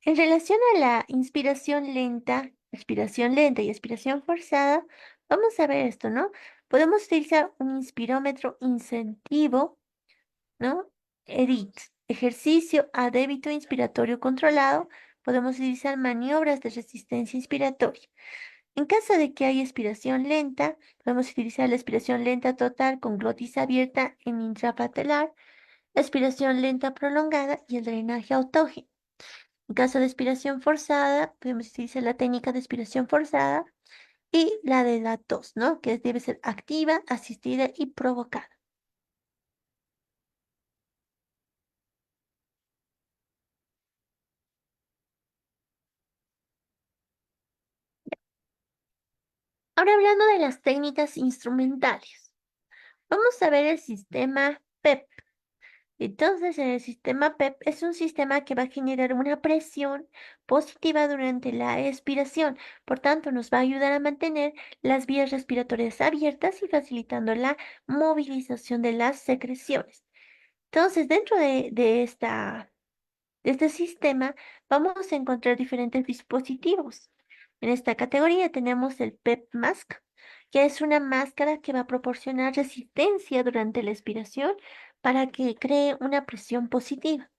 en relación a la inspiración lenta, expiración lenta y expiración forzada, vamos a ver esto, ¿no? Podemos utilizar un inspirómetro incentivo, ¿no? EDIT, ejercicio a débito inspiratorio controlado. Podemos utilizar maniobras de resistencia inspiratoria. En caso de que haya expiración lenta, podemos utilizar la expiración lenta total con glotis abierta en intrapatelar, la expiración lenta prolongada y el drenaje autógeno. En caso de expiración forzada, podemos utilizar la técnica de expiración forzada y la de la tos, ¿no? Que debe ser activa, asistida y provocada. Ahora hablando de las técnicas instrumentales, vamos a ver el sistema PEP. Entonces, el sistema PEP es un sistema que va a generar una presión positiva durante la expiración. Por tanto, nos va a ayudar a mantener las vías respiratorias abiertas y facilitando la movilización de las secreciones. Entonces, dentro de este sistema, vamos a encontrar diferentes dispositivos. En esta categoría tenemos el PEP Mask, que es una máscara que va a proporcionar resistencia durante la expiración para que cree una presión positiva.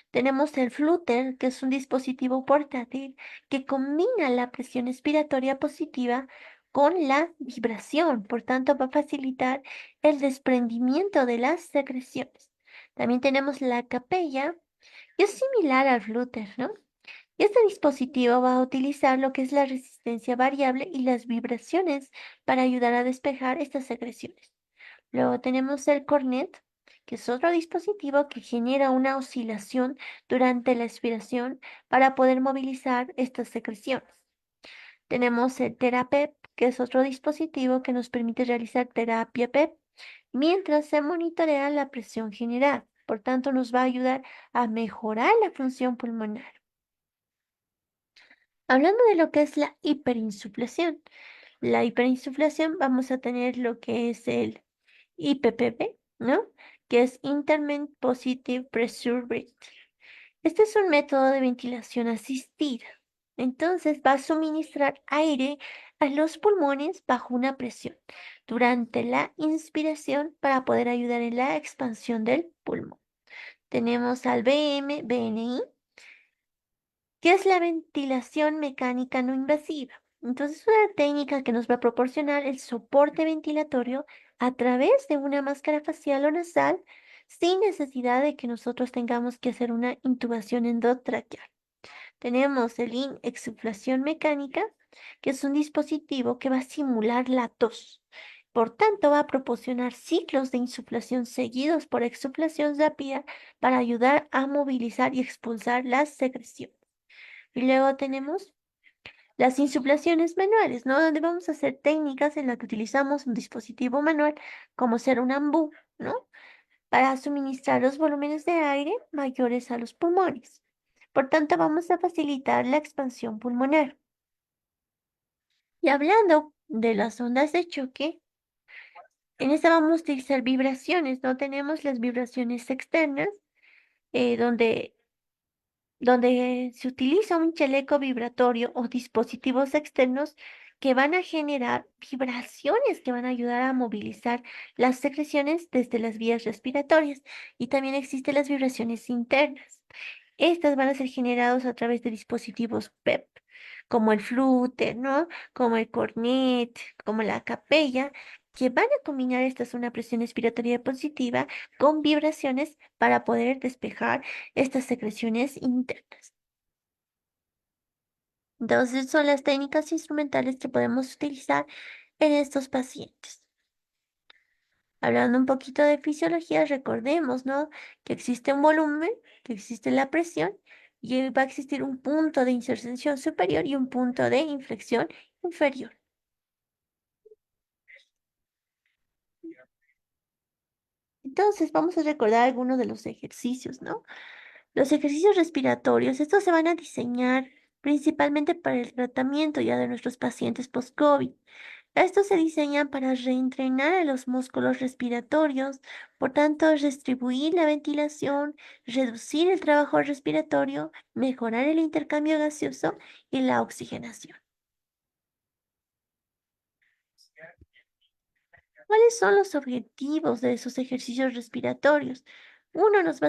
Tenemos el Flutter, que es un dispositivo portátil que combina la presión expiratoria positiva con la vibración, por tanto va a facilitar el desprendimiento de las secreciones. También tenemos la capella, que es similar al Flutter, ¿no? Este dispositivo va a utilizar lo que es la resistencia variable y las vibraciones para ayudar a despejar estas secreciones. Luego tenemos el Cornet, que es otro dispositivo que genera una oscilación durante la expiración para poder movilizar estas secreciones. Tenemos el Terapep, que es otro dispositivo que nos permite realizar terapia PEP mientras se monitorea la presión general. Por tanto, nos va a ayudar a mejorar la función pulmonar. Hablando de lo que es la hiperinsuflación. La hiperinsuflación vamos a tener lo que es el IPPB, ¿no? Que es Intermittent Positive Pressure Breathing. Este es un método de ventilación asistida. Entonces va a suministrar aire a los pulmones bajo una presión durante la inspiración para poder ayudar en la expansión del pulmón. Tenemos al BNI, que es la ventilación mecánica no invasiva. Entonces, es una técnica que nos va a proporcionar el soporte ventilatorio a través de una máscara facial o nasal sin necesidad de que nosotros tengamos que hacer una intubación endotraqueal. Tenemos el exuflación mecánica, que es un dispositivo que va a simular la tos. Por tanto, va a proporcionar ciclos de insuflación seguidos por exuflación rápida para ayudar a movilizar y expulsar las secreciones. Y luego tenemos las insuflaciones manuales, ¿no? Donde vamos a hacer técnicas en las que utilizamos un dispositivo manual, como ser un ambú, ¿no? Para suministrar los volúmenes de aire mayores a los pulmones. Por tanto, vamos a facilitar la expansión pulmonar. Y hablando de las ondas de choque, en esta vamos a utilizar vibraciones, ¿no? Tenemos las vibraciones externas, donde se utiliza un chaleco vibratorio o dispositivos externos que van a generar vibraciones que van a ayudar a movilizar las secreciones desde las vías respiratorias. Y también existen las vibraciones internas. Estas van a ser generadas a través de dispositivos PEP, como el flúter, ¿no? Como el cornet, como la capella, que van a combinar estas una presión expiratoria positiva con vibraciones para poder despejar estas secreciones internas. Entonces, son las técnicas instrumentales que podemos utilizar en estos pacientes. Hablando un poquito de fisiología, recordemos, ¿no? Que existe un volumen, que existe la presión y va a existir un punto de inserción superior y un punto de inflexión inferior. Entonces, vamos a recordar algunos de los ejercicios, ¿no? Los ejercicios respiratorios, estos se van a diseñar principalmente para el tratamiento ya de nuestros pacientes post-COVID. Estos se diseñan para reentrenar a los músculos respiratorios, por tanto, distribuir la ventilación, reducir el trabajo respiratorio, mejorar el intercambio gaseoso y la oxigenación. ¿Cuáles son los objetivos de esos ejercicios respiratorios? Uno nos va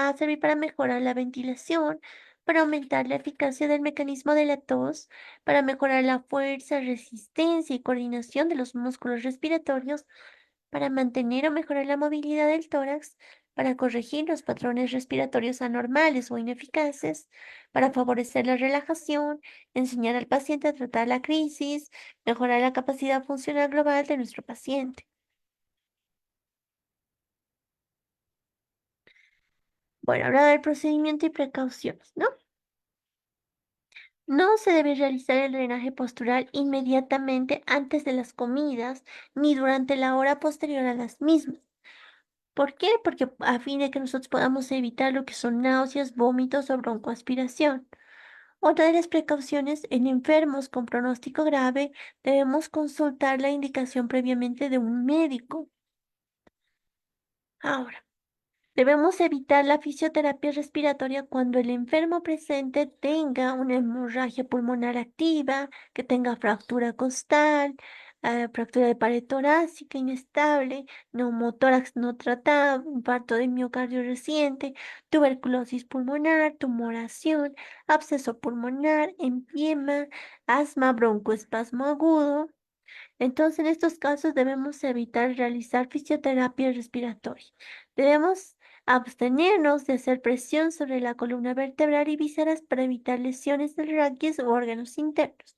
a servir para mejorar la ventilación, para aumentar la eficacia del mecanismo de la tos, para mejorar la fuerza, resistencia y coordinación de los músculos respiratorios, para mantener o mejorar la movilidad del tórax, para corregir los patrones respiratorios anormales o ineficaces, para favorecer la relajación, enseñar al paciente a tratar la crisis, mejorar la capacidad funcional global de nuestro paciente. Bueno, hablar del procedimiento y precauciones, ¿no? No se debe realizar el drenaje postural inmediatamente antes de las comidas ni durante la hora posterior a las mismas. ¿Por qué? Porque a fin de que nosotros podamos evitar lo que son náuseas, vómitos o broncoaspiración. Otra de las precauciones en enfermos con pronóstico grave, debemos consultar la indicación previamente de un médico. Ahora, debemos evitar la fisioterapia respiratoria cuando el enfermo presente tenga una hemorragia pulmonar activa, que tenga fractura costal, fractura de pared torácica inestable, neumotórax no tratado, infarto de miocardio reciente, tuberculosis pulmonar, tumoración, absceso pulmonar, empiema, asma, broncoespasmo agudo. Entonces, en estos casos debemos evitar realizar fisioterapia respiratoria. Debemos abstenernos de hacer presión sobre la columna vertebral y vísceras para evitar lesiones del raquis u órganos internos.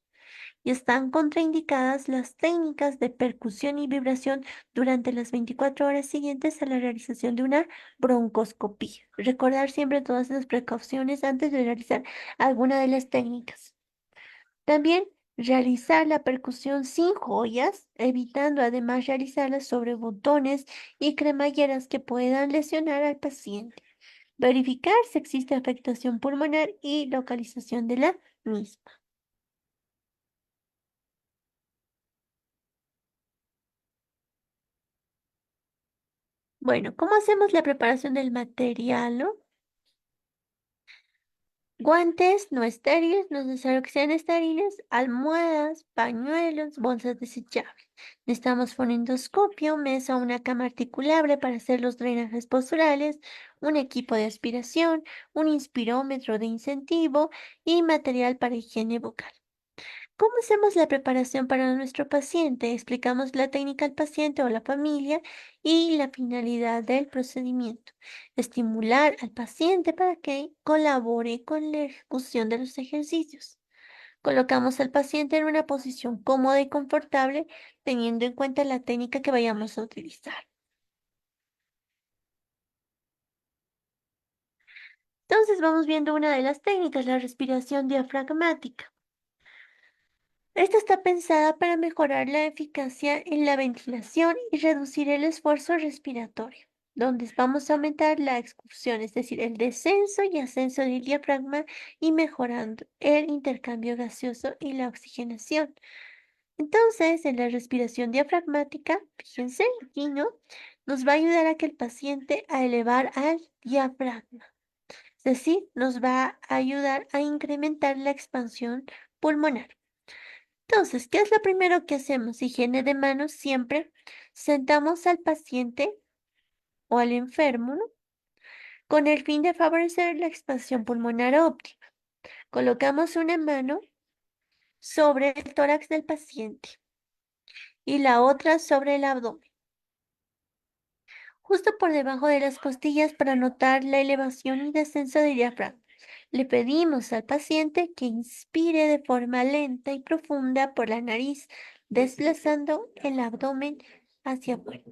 Y están contraindicadas las técnicas de percusión y vibración durante las 24 horas siguientes a la realización de una broncoscopía. Recordar siempre todas las precauciones antes de realizar alguna de las técnicas. También realizar la percusión sin joyas, evitando además realizarlas sobre botones y cremalleras que puedan lesionar al paciente. Verificar si existe afectación pulmonar y localización de la misma. Bueno, ¿cómo hacemos la preparación del material, no? Guantes no estériles, no es necesario que sean estériles, almohadas, pañuelos, bolsas desechables. Necesitamos fonendoscopio, mesa o una cama articulable para hacer los drenajes posturales, un equipo de aspiración, un inspirómetro de incentivo y material para higiene bucal. ¿Cómo hacemos la preparación para nuestro paciente? Explicamos la técnica al paciente o a la familia y la finalidad del procedimiento. Estimular al paciente para que colabore con la ejecución de los ejercicios. Colocamos al paciente en una posición cómoda y confortable, teniendo en cuenta la técnica que vayamos a utilizar. Entonces vamos viendo una de las técnicas, la respiración diafragmática. Esta está pensada para mejorar la eficacia en la ventilación y reducir el esfuerzo respiratorio, donde vamos a aumentar la excursión, es decir, el descenso y ascenso del diafragma y mejorando el intercambio gaseoso y la oxigenación. Entonces, en la respiración diafragmática, fíjense aquí, ¿no? Nos va a ayudar a que el paciente a elevar al diafragma, es decir, nos va a ayudar a incrementar la expansión pulmonar. Entonces, ¿qué es lo primero que hacemos? Higiene de manos siempre. Sentamos al paciente o al enfermo, ¿no? Con el fin de favorecer la expansión pulmonar óptima. Colocamos una mano sobre el tórax del paciente y la otra sobre el abdomen, justo por debajo de las costillas para notar la elevación y descenso del diafragma. Le pedimos al paciente que inspire de forma lenta y profunda por la nariz, desplazando el abdomen hacia afuera,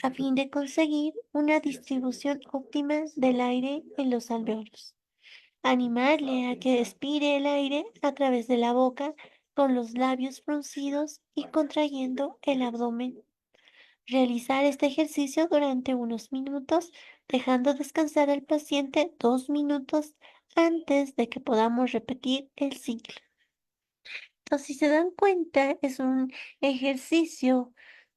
a fin de conseguir una distribución óptima del aire en los alveolos. Animarle a que expire el aire a través de la boca con los labios fruncidos y contrayendo el abdomen. Realizar este ejercicio durante unos minutos, dejando descansar al paciente 2 minutos antes de que podamos repetir el ciclo. Entonces, si se dan cuenta, es un ejercicio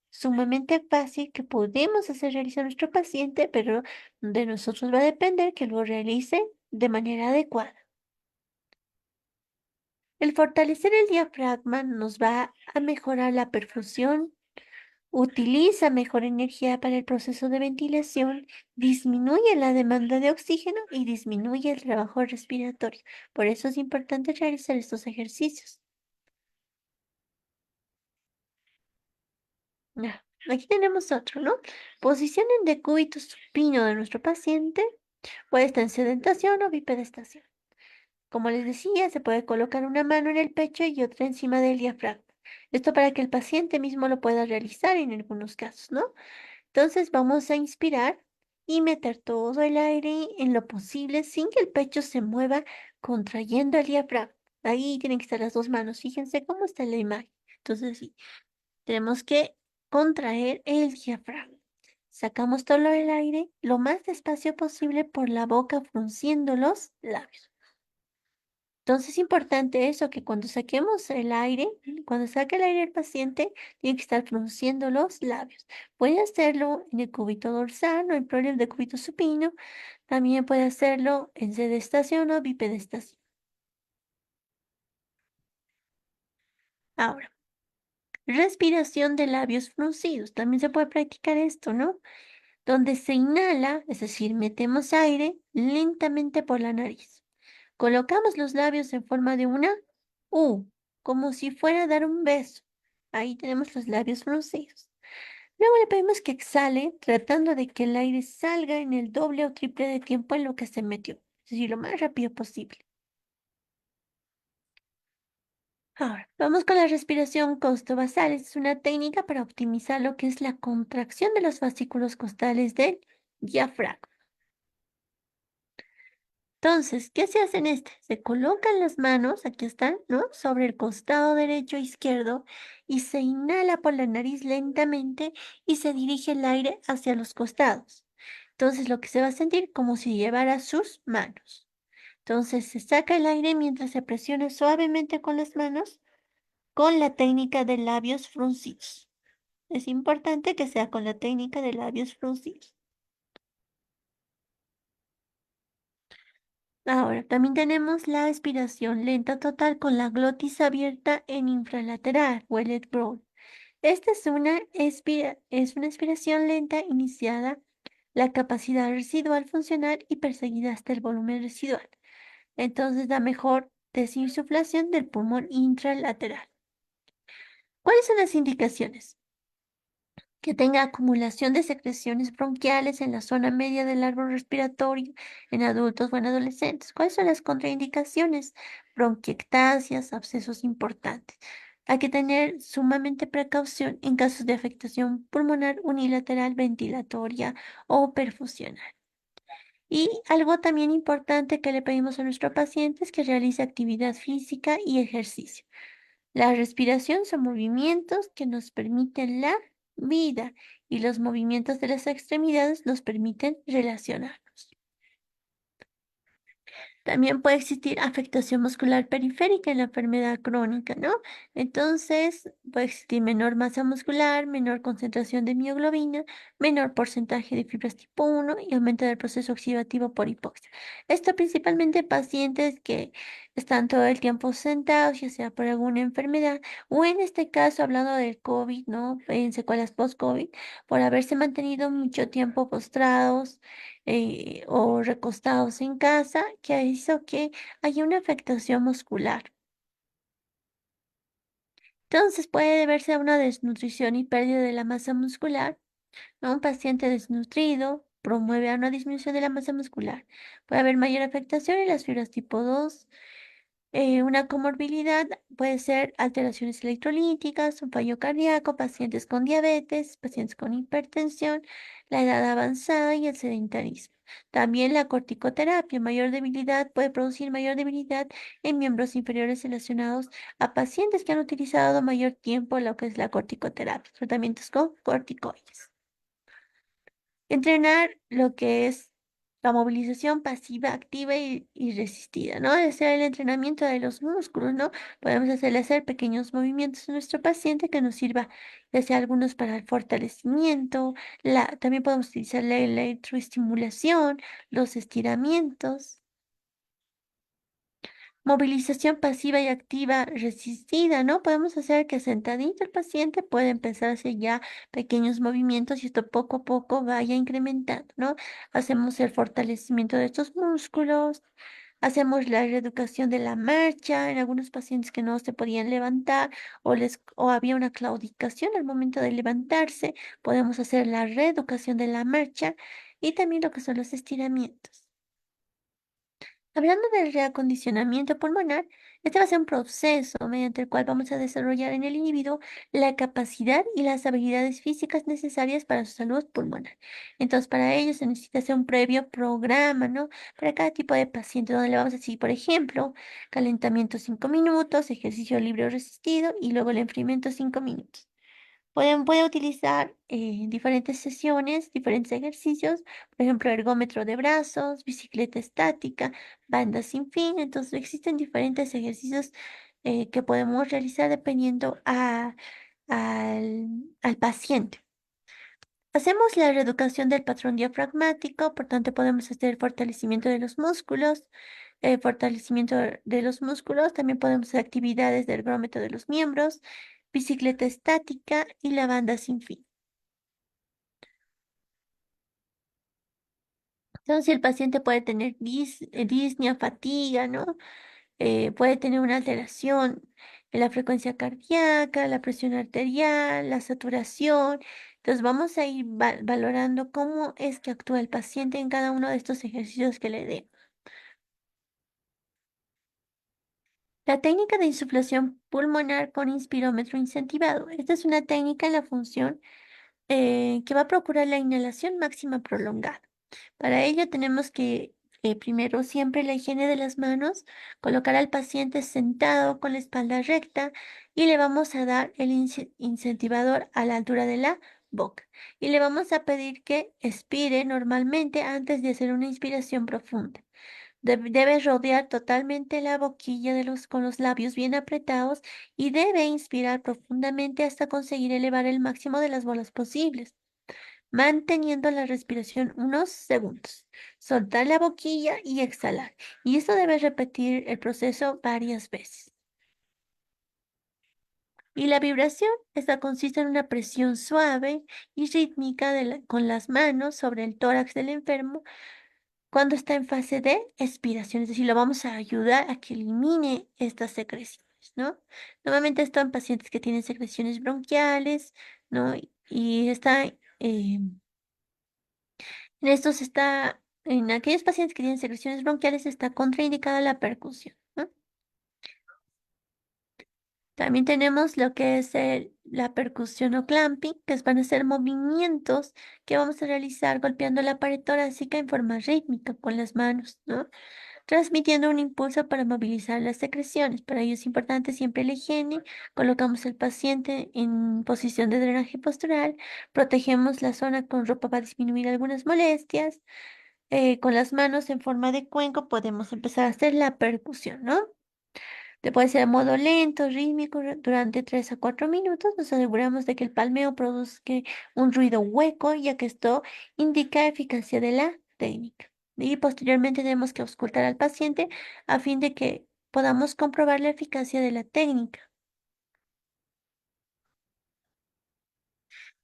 sumamente fácil que podemos hacer realizar a nuestro paciente, pero de nosotros va a depender que lo realice de manera adecuada. El fortalecer el diafragma nos va a mejorar la perfusión, utiliza mejor energía para el proceso de ventilación, disminuye la demanda de oxígeno y disminuye el trabajo respiratorio. Por eso es importante realizar estos ejercicios. Ya, aquí tenemos otro, ¿no? Posición en decúbito supino de nuestro paciente. Puede estar en sedentación o bipedestación. Como les decía, se puede colocar una mano en el pecho y otra encima del diafragma. Esto para que el paciente mismo lo pueda realizar en algunos casos, ¿no? Entonces vamos a inspirar y meter todo el aire en lo posible sin que el pecho se mueva, contrayendo el diafragma. Ahí tienen que estar las dos manos. Fíjense cómo está la imagen. Entonces, sí, tenemos que contraer el diafragma. Sacamos todo el aire lo más despacio posible por la boca, frunciendo los labios. Entonces es importante eso, que cuando saquemos el aire, cuando saque el aire el paciente, tiene que estar frunciendo los labios. Puede hacerlo en el cúbito dorsal o en problema de cúbito supino. También puede hacerlo en sedestación o bipedestación. Ahora, respiración de labios fruncidos. También se puede practicar esto, ¿no? Donde se inhala, es decir, metemos aire lentamente por la nariz. Colocamos los labios en forma de una U, como si fuera a dar un beso. Ahí tenemos los labios fruncidos. Luego le pedimos que exhale, tratando de que el aire salga en el doble o triple de tiempo en lo que se metió, es decir, lo más rápido posible. Ahora, vamos con la respiración costobasal. Es una técnica para optimizar lo que es la contracción de los fascículos costales del diafragma. Entonces, ¿qué se hace en este? Se colocan las manos, aquí están, ¿no? Sobre el costado derecho e izquierdo y se inhala por la nariz lentamente y se dirige el aire hacia los costados. Entonces, lo que se va a sentir como si llevara sus manos. Entonces, se saca el aire mientras se presiona suavemente con las manos con la técnica de labios fruncidos. Es importante que sea con la técnica de labios fruncidos. Ahora, también tenemos la expiración lenta total con la glotis abierta en infralateral o el Brown. Esta es una expiración lenta iniciada la capacidad residual funcional y perseguida hasta el volumen residual. Entonces da mejor desinsuflación del pulmón intralateral. ¿Cuáles son las indicaciones? Que tenga acumulación de secreciones bronquiales en la zona media del árbol respiratorio en adultos o en adolescentes. ¿Cuáles son las contraindicaciones? Bronquiectasias, abscesos importantes. Hay que tener sumamente precaución en casos de afectación pulmonar unilateral, ventilatoria o perfusional. Y algo también importante que le pedimos a nuestro paciente es que realice actividad física y ejercicio. La respiración son movimientos que nos permiten la vida y los movimientos de las extremidades nos permiten relacionarnos. También puede existir afectación muscular periférica en la enfermedad crónica, ¿no? Entonces, puede existir menor masa muscular, menor concentración de mioglobina, menor porcentaje de fibras tipo 1 y aumento del proceso oxidativo por hipoxia. Esto principalmente en pacientes que están todo el tiempo sentados, ya sea por alguna enfermedad, o en este caso, hablando del COVID, ¿no? En secuelas post-COVID, por haberse mantenido mucho tiempo postrados o recostados en casa, que hizo que haya una afectación muscular. Entonces puede deberse a una desnutrición y pérdida de la masa muscular, ¿no? Un paciente desnutrido promueve a una disminución de la masa muscular. Puede haber mayor afectación en las fibras tipo 2. Una comorbilidad puede ser alteraciones electrolíticas, un fallo cardíaco, pacientes con diabetes, pacientes con hipertensión, la edad avanzada y el sedentarismo. También la corticoterapia, mayor debilidad, puede producir mayor debilidad en miembros inferiores relacionados a pacientes que han utilizado mayor tiempo lo que es la corticoterapia, tratamientos con corticoides. Entrenar lo que es la movilización pasiva, activa y resistida, ¿no? Es el entrenamiento de los músculos, ¿no? Podemos hacerle hacer pequeños movimientos a nuestro paciente que nos sirva, ya sea algunos para el fortalecimiento, también podemos utilizar la electroestimulación, los estiramientos. Movilización pasiva y activa resistida, ¿no? Podemos hacer que sentadito el paciente pueda empezar a hacer ya pequeños movimientos y esto poco a poco vaya incrementando, ¿no? Hacemos el fortalecimiento de estos músculos, hacemos la reeducación de la marcha en algunos pacientes que no se podían levantar o había una claudicación al momento de levantarse, podemos hacer la reeducación de la marcha y también lo que son los estiramientos. Hablando del reacondicionamiento pulmonar, este va a ser un proceso mediante el cual vamos a desarrollar en el individuo la capacidad y las habilidades físicas necesarias para su salud pulmonar. Entonces, para ello se necesita hacer un previo programa, ¿no? Para cada tipo de paciente, donde le vamos a decir, por ejemplo, calentamiento 5 minutos, ejercicio libre o resistido y luego el enfriamiento 5 minutos. Puede utilizar diferentes sesiones, diferentes ejercicios, por ejemplo, ergómetro de brazos, bicicleta estática, banda sin fin. Entonces, existen diferentes ejercicios que podemos realizar dependiendo al paciente. Hacemos la reeducación del patrón diafragmático, por tanto podemos hacer fortalecimiento de los músculos, también podemos hacer actividades del ergómetro de los miembros, bicicleta estática y la banda sin fin. Entonces, el paciente puede tener disnea, fatiga, ¿no? Puede tener una alteración en la frecuencia cardíaca, la presión arterial, la saturación. Entonces, vamos a ir valorando cómo es que actúa el paciente en cada uno de estos ejercicios que le dé. La técnica de insuflación pulmonar con inspirómetro incentivado. Esta es una técnica en la función que va a procurar la inhalación máxima prolongada. Para ello tenemos que, primero, siempre la higiene de las manos, colocar al paciente sentado con la espalda recta y le vamos a dar el incentivador a la altura de la boca. Y le vamos a pedir que expire normalmente antes de hacer una inspiración profunda. Debe rodear totalmente la boquilla con los labios bien apretados y debe inspirar profundamente hasta conseguir elevar el máximo de las bolas posibles, manteniendo la respiración unos segundos. Soltar la boquilla y exhalar. Y esto debe repetir el proceso varias veces. Y la vibración, esta consiste en una presión suave y rítmica con las manos sobre el tórax del enfermo cuando está en fase de expiración, es decir, lo vamos a ayudar a que elimine estas secreciones, ¿no? Normalmente esto en pacientes que tienen secreciones bronquiales, ¿no? Y en aquellos pacientes que tienen secreciones bronquiales está contraindicada la percusión, ¿no? También tenemos lo que es la percusión o clamping, que van a ser movimientos que vamos a realizar golpeando la pared torácica en forma rítmica con las manos, ¿no? Transmitiendo un impulso para movilizar las secreciones. Para ello es importante siempre la higiene. Colocamos al paciente en posición de drenaje postural, protegemos la zona con ropa para disminuir algunas molestias. Con las manos en forma de cuenco podemos empezar a hacer la percusión, ¿no? Puede ser a modo lento, rítmico, durante 3 a 4 minutos. Nos aseguramos de que el palmeo produzca un ruido hueco, ya que esto indica eficacia de la técnica. Y posteriormente tenemos que auscultar al paciente a fin de que podamos comprobar la eficacia de la técnica.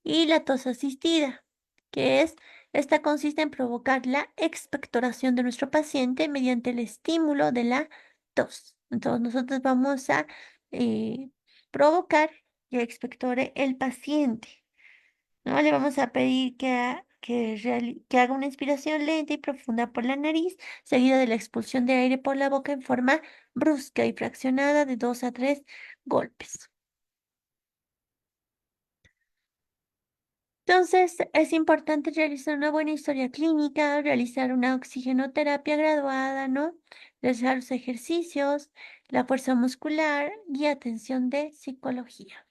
Y la tos asistida, que esta consiste en provocar la expectoración de nuestro paciente mediante el estímulo de la tos. Entonces nosotros vamos a eh, provocar que expectore el paciente, ¿no? Le vamos a pedir que haga una inspiración lenta y profunda por la nariz, seguida de la expulsión de aire por la boca en forma brusca y fraccionada de 2 a 3 golpes. Entonces, es importante realizar una buena historia clínica, realizar una oxigenoterapia graduada, ¿no? Realizar los ejercicios, la fuerza muscular y atención de psicología.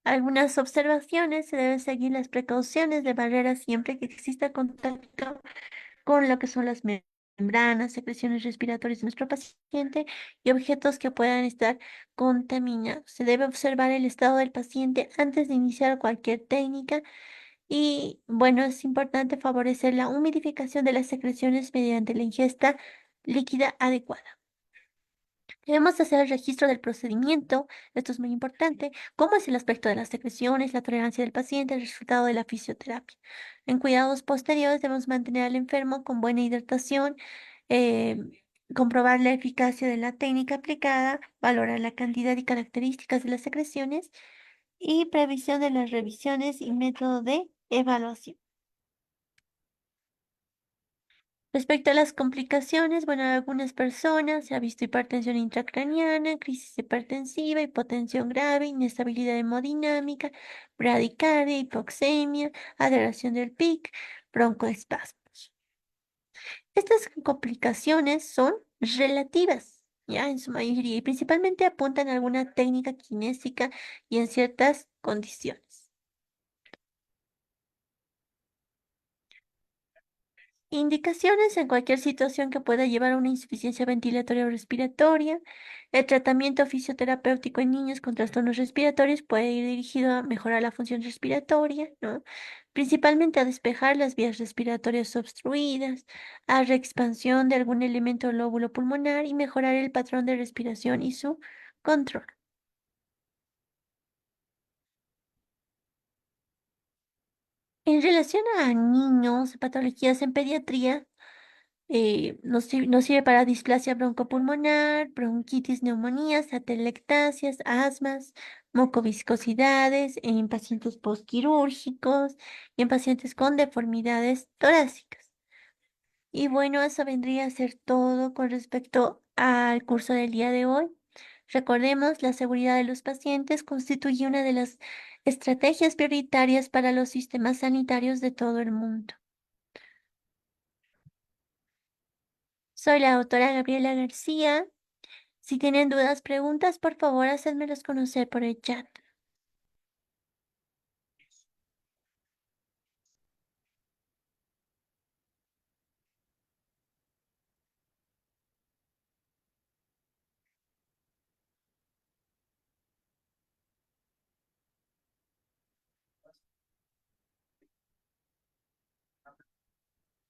Algunas observaciones: se deben seguir las precauciones de barrera siempre que exista contacto con lo que son las membranas, secreciones respiratorias de nuestro paciente y objetos que puedan estar contaminados. Se debe observar el estado del paciente antes de iniciar cualquier técnica y, bueno, es importante favorecer la humidificación de las secreciones mediante la ingesta líquida adecuada. Debemos hacer el registro del procedimiento, esto es muy importante, cómo es el aspecto de las secreciones, la tolerancia del paciente, el resultado de la fisioterapia. En cuidados posteriores debemos mantener al enfermo con buena hidratación, eh, comprobar la eficacia de la técnica aplicada, valorar la cantidad y características de las secreciones y previsión de las revisiones y método de evaluación. Respecto a las complicaciones, bueno, en algunas personas se ha visto hipertensión intracraniana, crisis hipertensiva, hipotensión grave, inestabilidad hemodinámica, bradicardia, hipoxemia, aceleración del PIC, broncoespasmos. Estas complicaciones son relativas, ya en su mayoría, y principalmente apuntan a alguna técnica kinésica y en ciertas condiciones. Indicaciones en cualquier situación que pueda llevar a una insuficiencia ventilatoria o respiratoria. El tratamiento fisioterapéutico en niños con trastornos respiratorios puede ir dirigido a mejorar la función respiratoria, ¿no? Principalmente a despejar las vías respiratorias obstruidas, a reexpansión de algún elemento del lóbulo pulmonar y mejorar el patrón de respiración y su control. En relación a niños, patologías en pediatría, nos sirve para displasia broncopulmonar, bronquitis, neumonías, atelectasias, asmas, mucoviscosidades, en pacientes postquirúrgicos y en pacientes con deformidades torácicas. Y bueno, eso vendría a ser todo con respecto al curso del día de hoy. Recordemos, la seguridad de los pacientes constituye una de las estrategias prioritarias para los sistemas sanitarios de todo el mundo. Soy la doctora Gabriela García. Si tienen dudas, preguntas, por favor, hacedmelos conocer por el chat.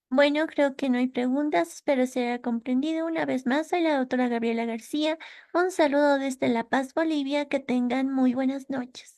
Bueno, creo que no hay preguntas. Espero se haya comprendido. Una vez más, soy la doctora Gabriela García. Un saludo desde La Paz, Bolivia. Que tengan muy buenas noches.